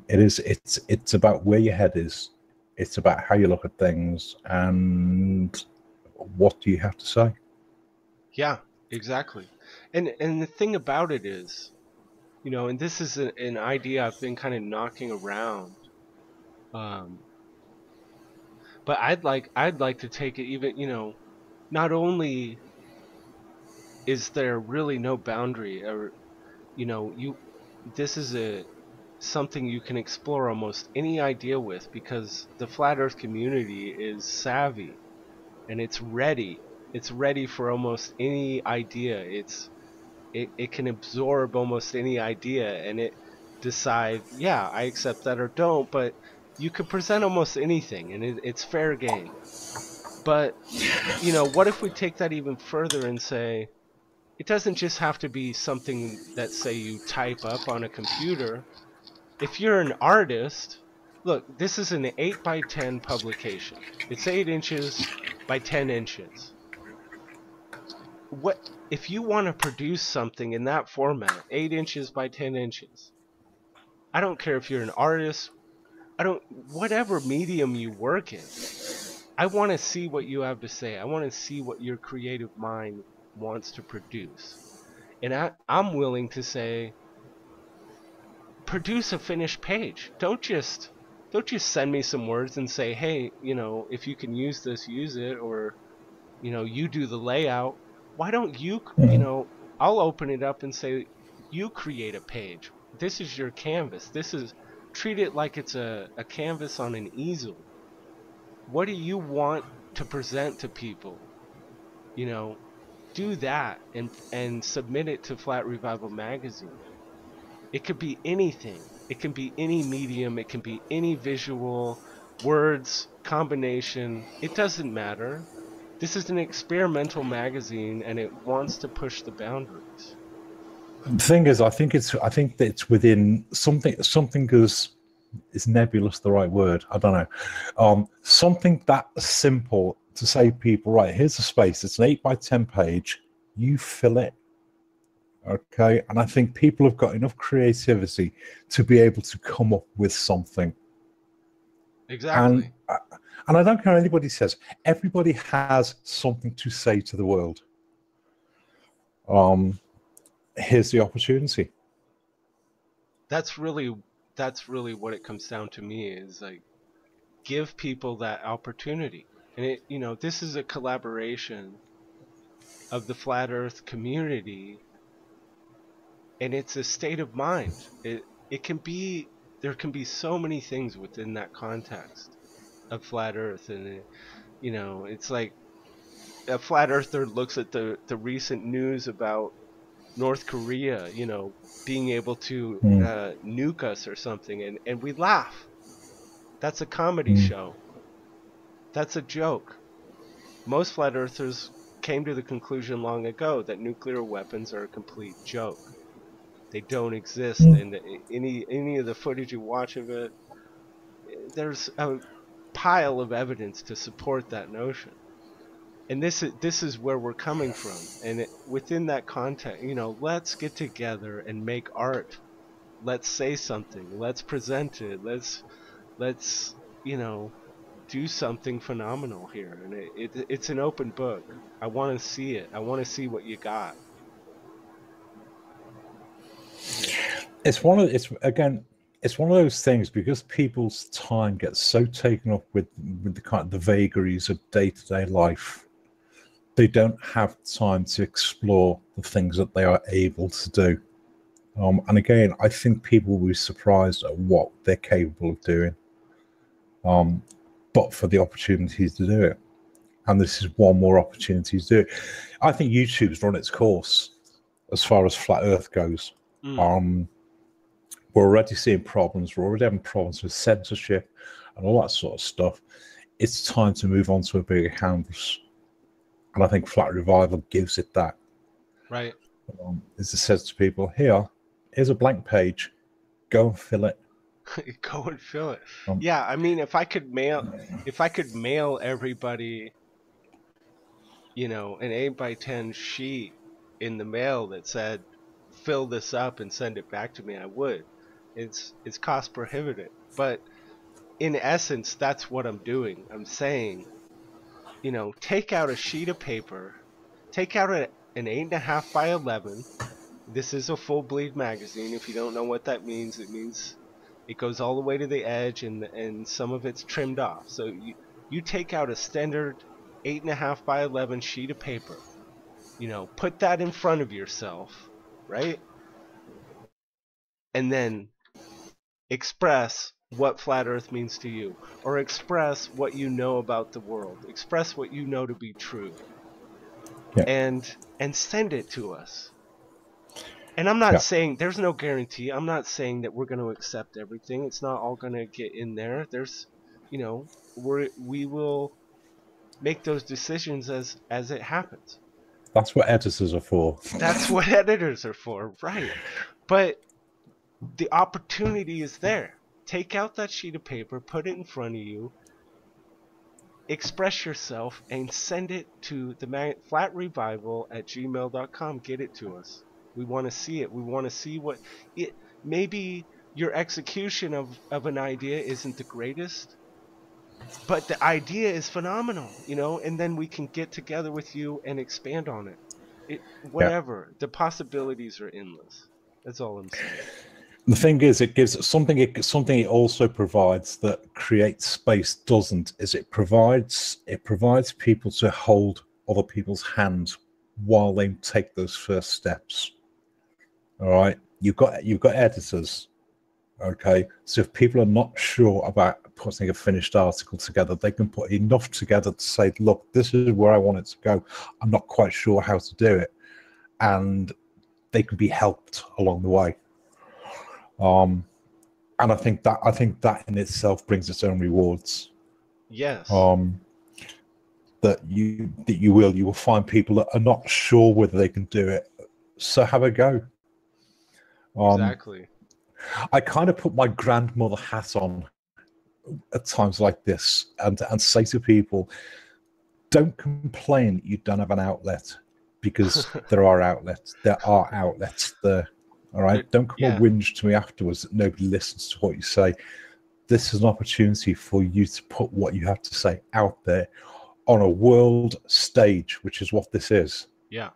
It's about where your head is. It's about how you look at things and what do you have to say. Yeah, exactly. And the thing about it is, you know, and this is an idea I've been kind of knocking around. But I'd like to take it even, you know, not only is there really no boundary, or you know, this is something you can explore almost any idea with, because the flat earth community is savvy and it's ready. It's ready for almost any idea. It can absorb almost any idea, and it decide, yeah, I accept that or don't. But you can present almost anything, and it's fair game. But you know, what if we take that even further and say it doesn't just have to be something that, say, you type up on a computer. If you're an artist, look, this is an 8 by 10 publication. It's 8 inches by 10 inches. What if you want to produce something in that format, 8 inches by 10 inches? I don't care if you're an artist, whatever medium you work in. I want to see what you have to say. I want to see what your creative mind wants to produce. And I'm willing to say, produce a finished page. Don't just send me some words and say, hey, you know, if you can use this, use it, or you know, you do the layout. Why don't you, you know, I'll open it up and say, you create a page. This is your canvas. Treat it like it's a canvas on an easel. What do you want to present to people? You know, do that and submit it to Flat Revival magazine. It could be anything. It can be any medium. It can be any visual, words, combination. It doesn't matter. This is an experimental magazine, and it wants to push the boundaries. The thing is, I think that it's within something is nebulous the right word? I don't know. Something that simple to say to people, right, here's a space. It's an 8 by 10 page. You fill it. Okay. And I think people have got enough creativity to be able to come up with something. Exactly. And I don't care what anybody says. Everybody has something to say to the world. Here's the opportunity. That's really what it comes down to me, is like, give people that opportunity. And it, you know, this is a collaboration of the flat earth community, and it's a state of mind. It can be, there can be so many things within that context of flat earth. And you know, it's like a flat earther looks at the recent news about North Korea, you know, being able to nuke us or something, and we laugh. That's a comedy show. That's a joke. Most flat earthers came to the conclusion long ago that nuclear weapons are a complete joke. They don't exist, and any of the footage you watch of it, there's a pile of evidence to support that notion. And this is where we're coming from, and within that context, let's get together and make art. Let's say something. Let's present it. Let's do something phenomenal here, and it's an open book. I want to see it. I want to see what you got. It's one of it's one of those things, because people's time gets so taken up with the kind of the vagaries of day-to-day life. They don't have time to explore the things that they are able to do. And again, I think people will be surprised at what they're capable of doing, but for the opportunities to do it. And this is one more opportunity to do it. I think YouTube's run its course as far as flat Earth goes. We're already seeing problems. We're already having problems with censorship and all that sort of stuff. It's time to move on to a bigger canvas. And I think Flat Revival gives it that. Right. As it says to people, here's a blank page. Go and fill it. Go and fill it. Yeah, I mean, if I could mail everybody, an 8x10 sheet in the mail that said, fill this up and send it back to me, I would. It's cost prohibitive. But in essence, that's what I'm doing. I'm saying, take out a sheet of paper, take out an 8.5 by 11. This is a full bleed magazine. If you don't know what that means, it means it goes all the way to the edge, and some of it's trimmed off. So you take out a standard 8.5 by 11 sheet of paper, put that in front of yourself, right? And then express what flat Earth means to you, or express what you know about the world, express what you know to be true, and send it to us. And I'm not saying, there's no guarantee. I'm not saying that we're going to accept everything. It's not all going to get in there. There's, we will make those decisions as it happens. That's what editors are for. That's what editors are for, right? But the opportunity is there. Take out that sheet of paper, put it in front of you, express yourself, and send it to the flatrevival@gmail.com. Get it to us. We want to see it. We want to see what it. Maybe your execution of an idea isn't the greatest, but the idea is phenomenal, and then we can get together with you and expand on it. Whatever. The possibilities are endless. That's all I'm saying. The thing is, it gives something it also provides that Create Space doesn't, is it provides people to hold other people's hands while they take those first steps. All right, you've got editors. Okay, so if people are not sure about putting a finished article together, they can put enough together to say, look, this is where I want it to go. I'm not quite sure how to do it, and they can be helped along the way. And I think that in itself brings its own rewards. Yes. That you will find people that are not sure whether they can do it, so have a go. Exactly. I kind of put my grandmother hat on at times like this, and say to people, don't complain you don't have an outlet, because there are outlets there. All right, don't come and whinge to me afterwards that nobody listens to what you say. This is an opportunity for you to put what you have to say out there on a world stage, which is what this is. Yeah.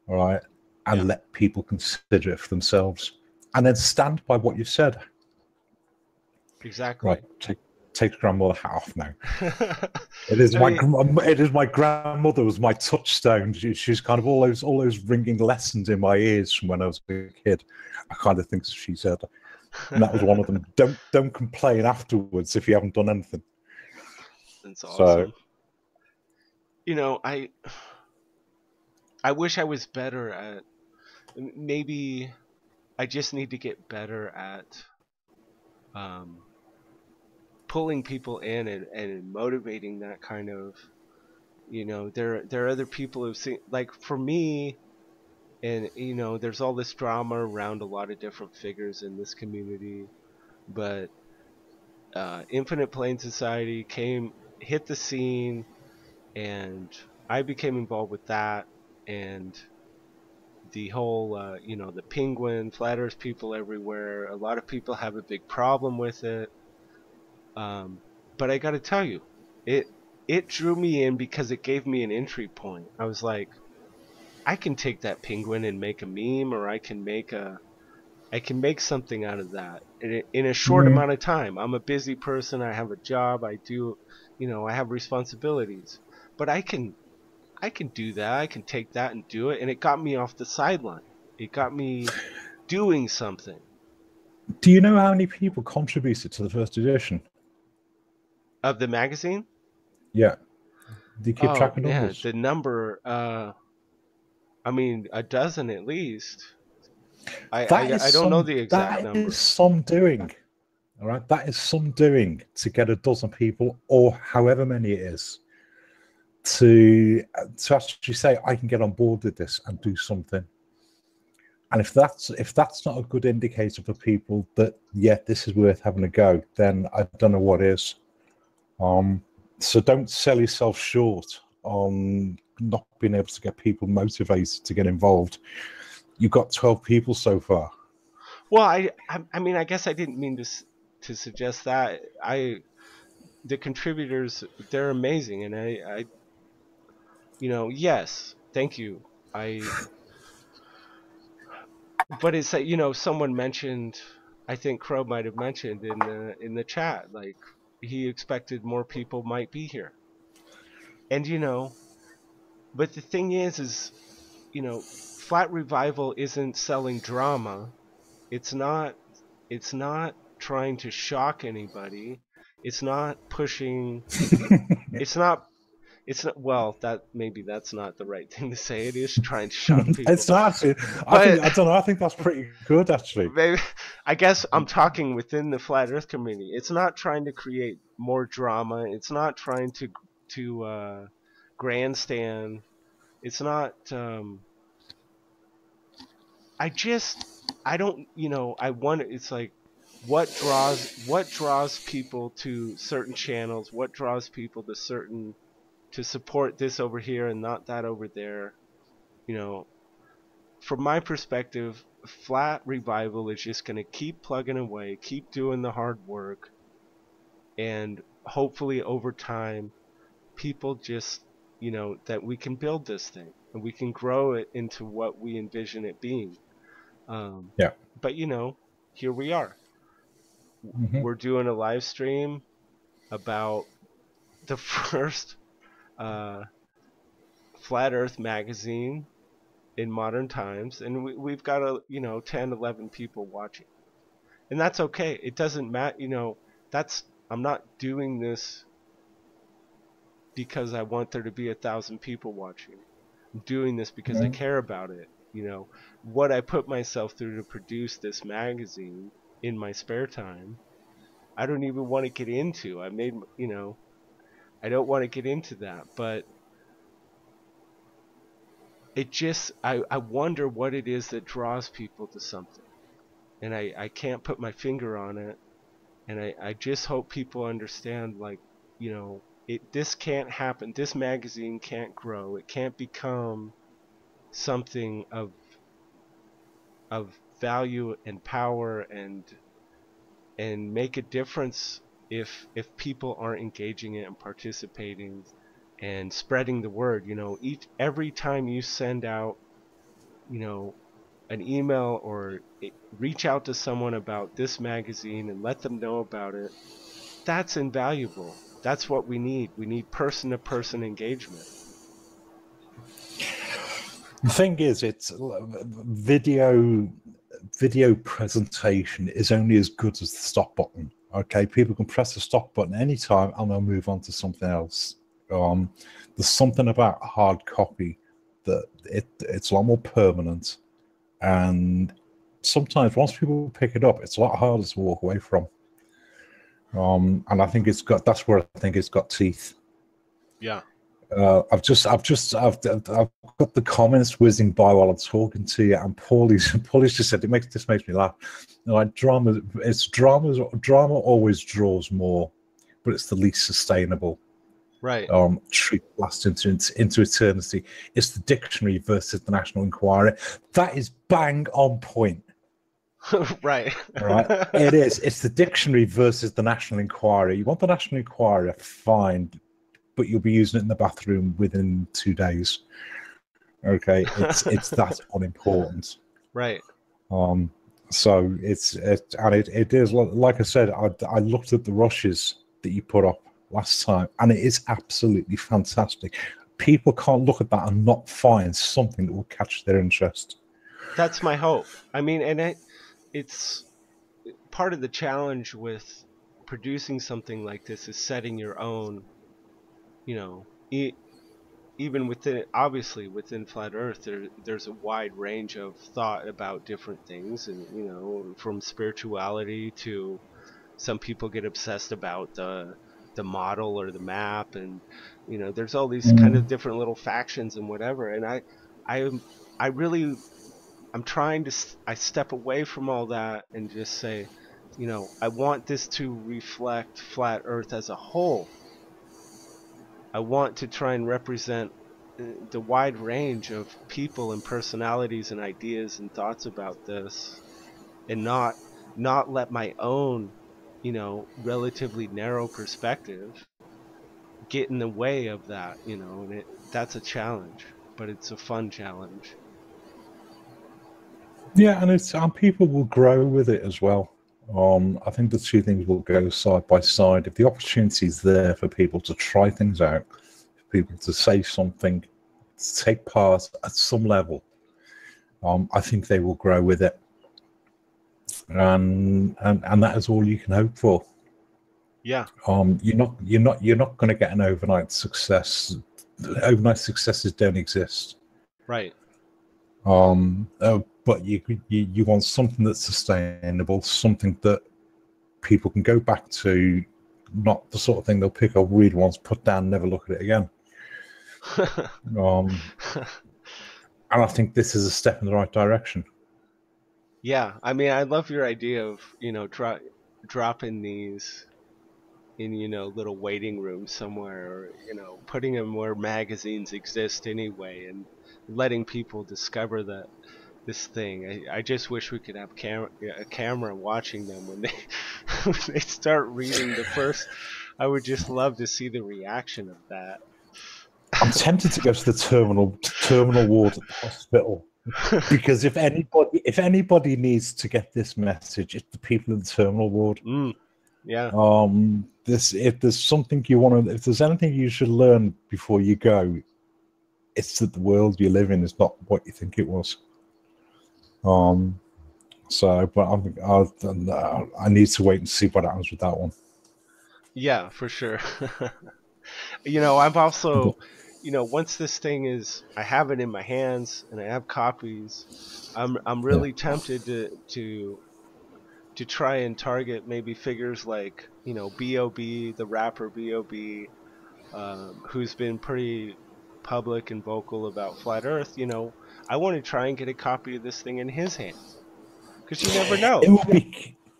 All right, and let people consider it for themselves, and then stand by what you've said. Exactly. Right. Take grandmother hat off now. It is my grandmother was my touchstone. She's kind of all those ringing lessons in my ears from when I was a kid. I kind of think she said, and that was one of them. Don't complain afterwards if you haven't done anything. That's awesome. So, I wish I was better at. Maybe I just need to get better at pulling people in and motivating that kind of, there are other people who've seen, like, for me, And there's all this drama around a lot of different figures in this community, but Infinite Plane Society hit the scene, and I became involved with that, and the whole the penguin flat earth people everywhere. A lot of people have a big problem with it, but I got to tell you, it drew me in because it gave me an entry point. I was like, I can take that penguin and make a meme, or I can make something out of that in a short Mm. amount of time. I'm a busy person. I have a job. I have responsibilities, but I can do that. I can take that and do it. And it got me off the sideline. It got me doing something. Do you know how many people contributed to the first edition? Of the magazine? Yeah. Do you keep Oh track of man, numbers? the number, I mean, a dozen at least. I don't know the exact that number. is some doing. All right, that is some doing to get a dozen people, or however many it is, to actually say, I can get on board with this and do something. And if that's not a good indicator for people that, yeah, this is worth having a go, then I don't know what is. So don't sell yourself short on not being able to get people motivated to get involved. You've got 12 people so far. Well, I mean, I guess I didn't mean to suggest that. The contributors, they're amazing, and I yes, thank you. But it's like, someone mentioned, I think Crow might have mentioned in the chat, like he expected more people might be here. And but the thing is Flat Revival isn't selling drama. It's not trying to shock anybody. It's not pushing it's not well, that maybe that's not the right thing to say. It is trying to shock people. It's not actually. But I don't know. I think that's pretty good, actually. maybe, I guess I'm talking within the flat Earth community. It's not trying to create more drama. It's not trying to grandstand. It's not. I don't. I wonder. It's like what draws people to certain channels. What draws people to support this over here and not that over there. From my perspective, Flat Revival is just going to keep plugging away, keep doing the hard work, and hopefully over time, people just, that we can build this thing and we can grow it into what we envision it being. Yeah. But, here we are. Mm-hmm. We're doing a live stream about the first Flat Earth magazine in modern times, and we've got 10, 11 people watching, and that's okay. It doesn't matter. I'm not doing this because I want there to be 1,000 people watching. I'm doing this because I care about it. What I put myself through to produce this magazine in my spare time, I don't even want to get into. I don't want to get into that, but it just, I wonder what it is that draws people to something. And I can't put my finger on it. And I just hope people understand, like, this can't happen. This magazine can't grow. It can't become something of value and power and make a difference if people aren't engaging it and participating and spreading the word. Every time you send out an email or reach out to someone about this magazine and let them know about it, that's invaluable. That's what we need. We need person-to-person engagement. The thing is, it's video presentation is only as good as the stop button. Okay, people can press the stop button anytime and they'll move on to something else. There's something about hard copy that it's a lot more permanent, and sometimes once people pick it up, it's a lot harder to walk away from. And I think that's where I think it's got teeth. Yeah. I've got the comments whizzing by while I'm talking to you, and Paulie's just said this makes me laugh. Like drama, drama always draws more, but it's the least sustainable. Right. Treat last into eternity. It's the dictionary versus the National Enquirer. That is bang on point. Right. Right. It is. It's the dictionary versus the National Enquirer. You want the National Enquirer, fine, but you'll be using it in the bathroom within 2 days. Okay, it's that unimportant. Right. So it is like I said. I looked at the rushes that you put up last time, and it is absolutely fantastic. People can't look at that and not find something that will catch their interest. That's my hope. I mean, and it's part of the challenge with producing something like this is setting your own, you know, even within, obviously within flat earth, there's a wide range of thought about different things, and from spirituality to some people get obsessed about the model or the map, and there's all these kind of different little factions and whatever, and I I really, I'm trying to I step away from all that and just say, I want this to reflect flat earth as a whole. I want to try and represent the wide range of people and personalities and ideas and thoughts about this, and not let my own, relatively narrow perspective get in the way of that, and that's a challenge, but it's a fun challenge. Yeah, and people will grow with it as well. I think the two things will go side by side. If the opportunity is there for people to try things out, for people to say something, to take part at some level, I think they will grow with it, and that is all you can hope for. Yeah. You're not going to get an overnight success. Overnight successes don't exist. Right. But you want something that's sustainable, something that people can go back to, not the sort of thing they'll pick up, read once, put down, never look at it again. And I think this is a step in the right direction. Yeah, I mean, I love your idea of dropping these in little waiting rooms somewhere, or putting them where magazines exist anyway, and letting people discover that this thing. I just wish we could have a camera watching them when they when they start reading the first. I would just love to see the reaction of that. I'm tempted to go to the terminal ward at the hospital, because if anybody needs to get this message, it's the people in the terminal ward. Yeah. If there's something you want to, if there's anything you should learn before you go, it's that the world you live in is not what you think it was. So, but I need to wait and see what happens with that one. Yeah, for sure. I'm also, once this thing is, I have it in my hands and I have copies, I'm really tempted to try and target maybe figures like, B.O.B., the rapper B.O.B., who's been pretty public and vocal about flat Earth. I want to try and get a copy of this thing in his hands, because you never know.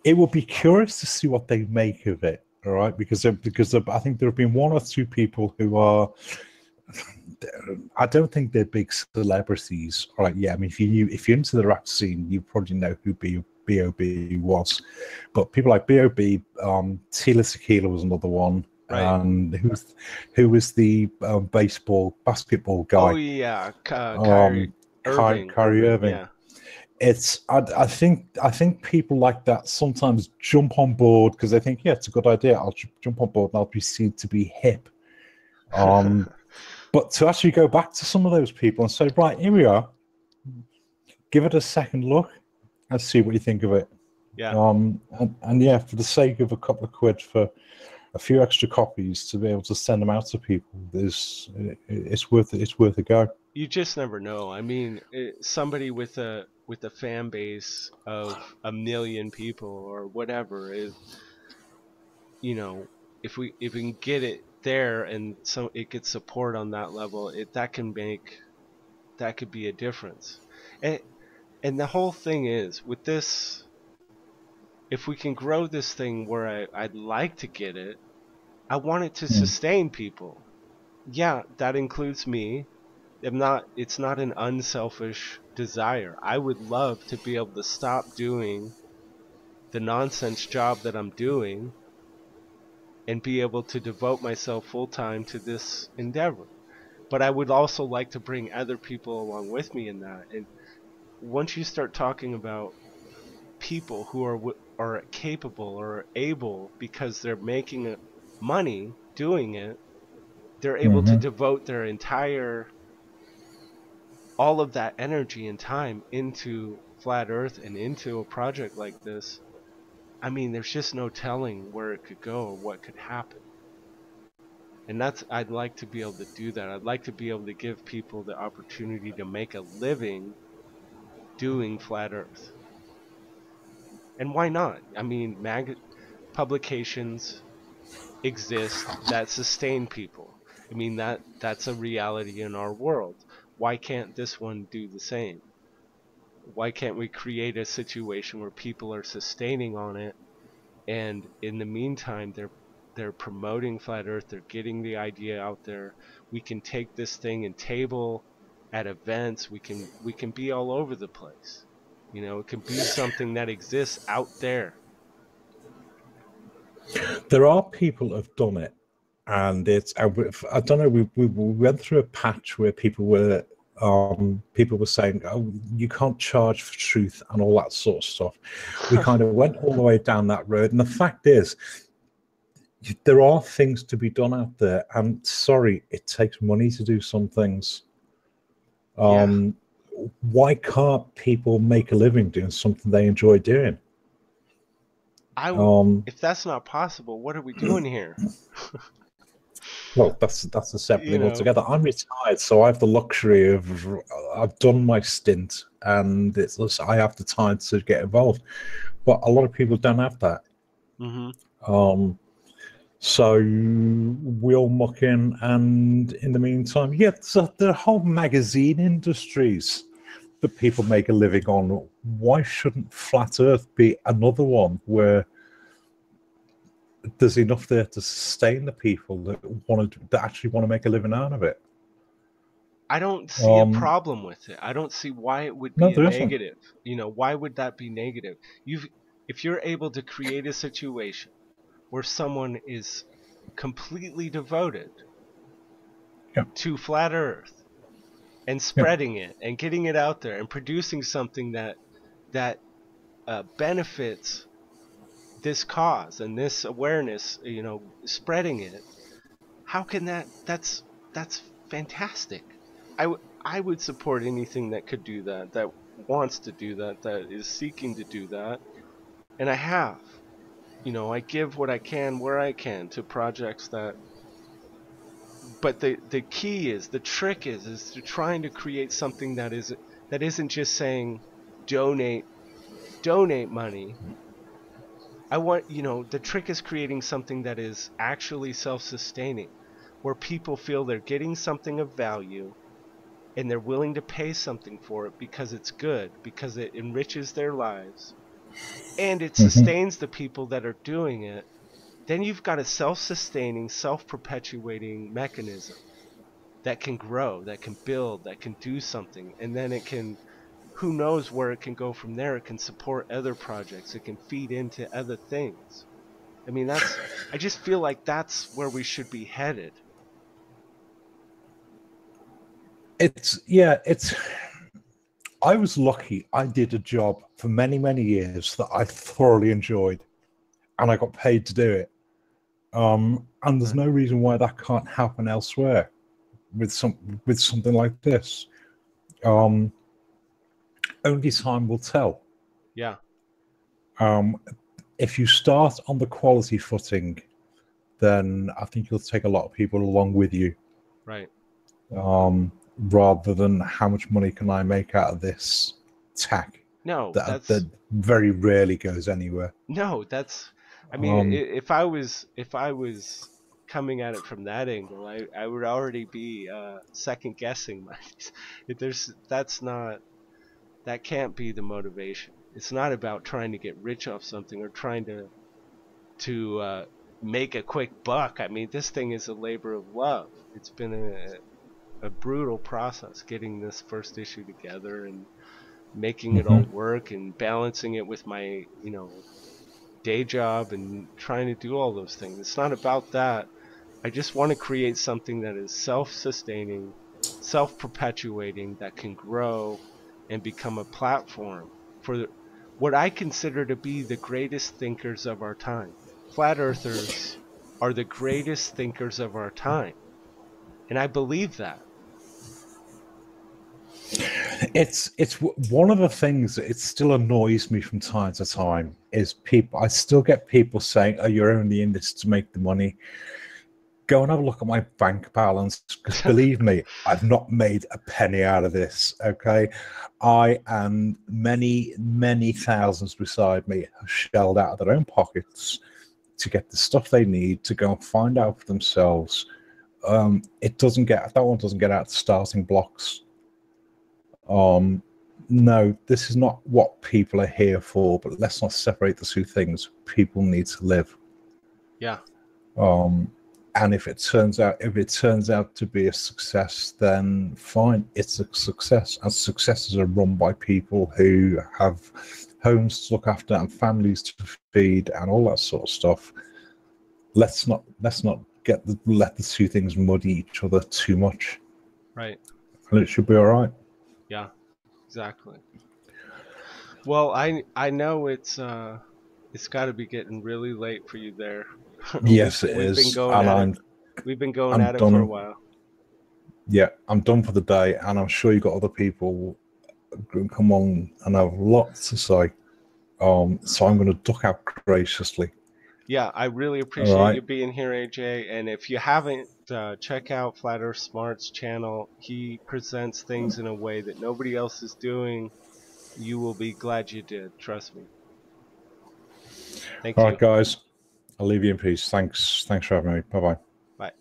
It will be curious to see what they make of it. All right, because I think there have been one or two people who are. I don't think they're big celebrities. All right, yeah. I mean, if you're into the rap scene, you probably know who B.O.B. was. But people like B.O.B., Tila Tequila was another one. Right. Who was the basketball guy? Oh yeah, Kyrie Irving. Yeah. I think people like that sometimes jump on board because they think, yeah, it's a good idea. I'll jump on board and I'll be seen to be hip. But to actually go back to some of those people and say, right, here we are, give it a second look and see what you think of it. Yeah. And yeah, for the sake of a couple of quid for a few extra copies to be able to send them out to people, it's worth it. It's worth a go. You just never know. I mean, somebody with a fan base of 1 million people or whatever, if we can get it there, and so it gets support on that level, that could be a difference. And the whole thing is with this, if we can grow this thing where I'd like to get it, I want it to sustain people. Yeah, that includes me. It's not an unselfish desire. I would love to be able to stop doing the nonsense job that I'm doing and be able to devote myself full time to this endeavor. But I would also like to bring other people along with me in that. And once you start talking about people who are capable or able because they're making money doing it, they're able to devote their entire all of that energy and time into flat earth and into a project like this. I mean, there's just no telling where it could go or what could happen. And I'd like to be able to do that. I'd like to be able to give people the opportunity to make a living doing flat earth. And why not? I mean, publications exist that sustain people. I mean, that's a reality in our world. Why can't this one do the same? Why can't we create a situation where people are sustaining on it, and in the meantime they're promoting flat earth, they're getting the idea out there. We can take this thing and table at events, we can be all over the place. It can be something that exists out there. There are people who've done it, and I don't know. We went through a patch where people were saying, "Oh, you can't charge for truth" and all that sort of stuff. We kind of went all the way down that road, and the fact is, there are things to be done out there. And sorry, it takes money to do some things. Why can't people make a living doing something they enjoy doing? If that's not possible, what are we doing here? Well, that's a separate thing altogether. I'm retired, so I have the luxury of I've done my stint, and I have the time to get involved. But a lot of people don't have that. So we'll muck in, and in the meantime, so the whole magazine industries that people make a living on. Why shouldn't Flat Earth be another one where there's enough there to sustain the people that actually want to make a living out of it? I don't see a problem with it. I don't see why it would be a negative. Why would that be negative? If you're able to create a situation where someone is completely devoted to flat earth and spreading it and getting it out there and producing something that benefits this cause and this awareness, spreading it, how can that's fantastic. I would support anything that could do that wants to do that is seeking to do that. And I have. I give what I can where I can to projects that. But the key is, the trick is to trying to create something that isn't just saying donate money. I want, the trick is creating something that is actually self-sustaining, where people feel they're getting something of value and they're willing to pay something for it because it's good, because it enriches their lives, and it sustains the people that are doing it. Then you've got a self-sustaining, self-perpetuating mechanism that can grow, that can build, that can do something, and then it can, who knows where it can go from there. It can support other projects, it can feed into other things. I mean, I just feel like that's where we should be headed. I was lucky. I did a job for many, many years that I thoroughly enjoyed, and I got paid to do it. And there's no reason why that can't happen elsewhere with something like this. Only time will tell. Yeah. If you start on the quality footing, then I think you'll take a lot of people along with you. Right. Rather than how much money can I make out of this tack? No, that very rarely goes anywhere. No, I mean, if I was coming at it from that angle, I would already be second guessing my. That can't be the motivation. It's not about trying to get rich off something or trying to make a quick buck. I mean, this thing is a labor of love. It's been a brutal process getting this first issue together and making it all Hmm. work and balancing it with my, day job and trying to do all those things. It's not about that. I just want to create something that is self-sustaining, self-perpetuating, that can grow and become a platform for what I consider to be the greatest thinkers of our time. Flat earthers are the greatest thinkers of our time, and I believe that. One of the things that it still annoys me from time to time is people. I still get people saying, "Oh, you're only in this to make the money." Go and have a look at my bank balance, because believe me, I've not made a penny out of this. Okay, I and many thousands beside me have shelled out of their own pockets to get the stuff they need to go and find out for themselves. That one doesn't get out the starting blocks. No, this is not what people are here for, but let's not separate the two things. People need to live. Yeah. And if it turns out to be a success, then fine, it's a success. And successes are run by people who have homes to look after and families to feed and all that sort of stuff. Let's not let the two things muddy each other too much. Right. And it should be all right. Yeah. Exactly. Well, I know it's got to be getting really late for you there. Yes, it We've been is. going And at it. We've been going I'm at it for a done. while. Yeah, I'm done for the day, and I'm sure you got other people who come on and have lots to say. So I'm going to duck out graciously. Yeah, I really All appreciate you right. being here, AJ. And if you haven't, check out Flat Earth Smart's channel. He presents things in a way that nobody else is doing. You will be glad you did. Trust me. Thank All you. right, guys. I'll leave you in peace. Thanks for having me. Bye bye. Bye.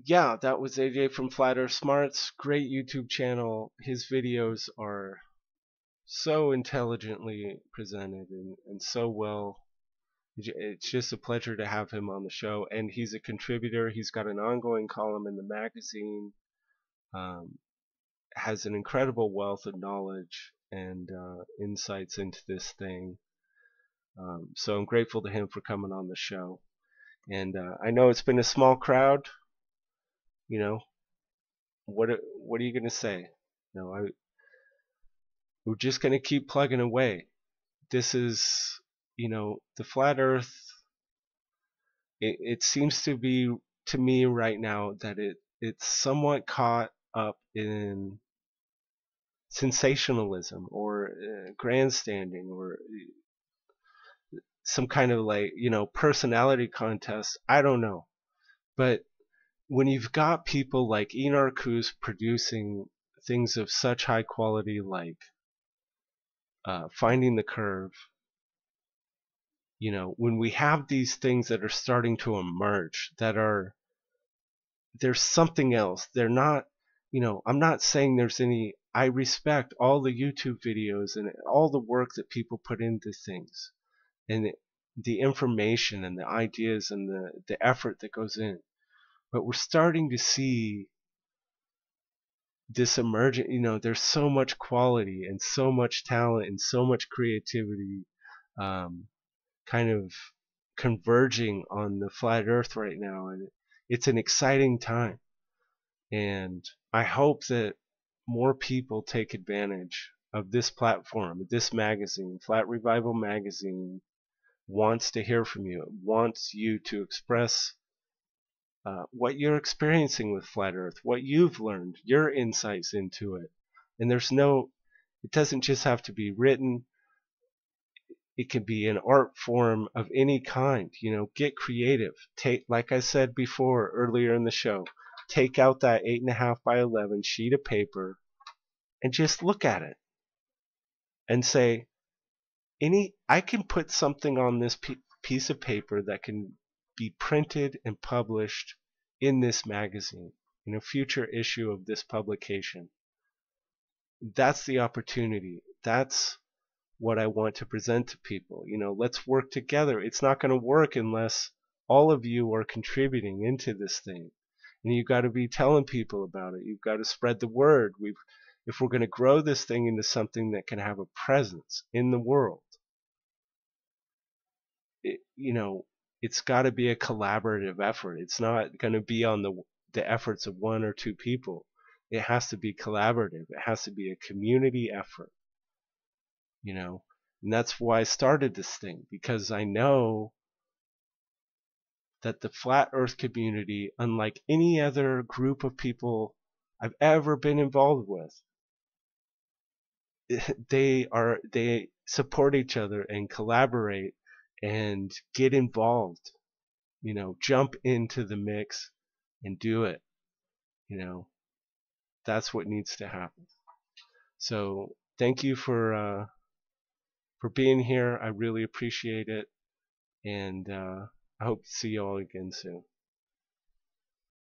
Yeah, that was AJ from Flat Earth Smarts. Great YouTube channel. His videos are so intelligently presented and so well. It's just a pleasure to have him on the show. And he's a contributor. He's got an ongoing column in the magazine. Has an incredible wealth of knowledge and insights into this thing. So I'm grateful to him for coming on the show. And I know it's been a small crowd. You know, what are you going to say? We're just going to keep plugging away. This is, the flat Earth. It seems to be to me right now that it's somewhat caught up in sensationalism or grandstanding or some kind of personality contest. I don't know, but when you've got people like Enar Kuz producing things of such high quality, like Finding the Curve, when we have these things that are starting to emerge, there's something else. They're not, I'm not saying there's any. I respect all the YouTube videos and all the work that people put into things, and the information and the ideas and the effort that goes in. But we're starting to see this emergent, there's so much quality and so much talent and so much creativity kind of converging on the flat earth right now. And it's an exciting time. And I hope that more people take advantage of this platform, this magazine. Flat Revival Magazine wants to hear from you. It wants you to express what you're experiencing with flat earth, what you've learned, your insights into it. And it doesn't just have to be written. It can be an art form of any kind. Get creative. Like I said before earlier in the show, take out that 8.5 by 11 sheet of paper and just look at it and say, I can put something on this piece of paper that can be printed and published in this magazine, in a future issue of this publication. That's the opportunity. That's what I want to present to people. Let's work together. It's not going to work unless all of you are contributing into this thing. And you've got to be telling people about it. You've got to spread the word. If we're going to grow this thing into something that can have a presence in the world, it's got to be a collaborative effort. It's not going to be on the efforts of one or two people. It has to be collaborative. It has to be a community effort. And that's why I started this thing, because I know that the flat earth community, unlike any other group of people I've ever been involved with, they support each other and collaborate and get involved, jump into the mix and do it. That's what needs to happen. So thank you for being here. I really appreciate it, and I hope to see you all again soon.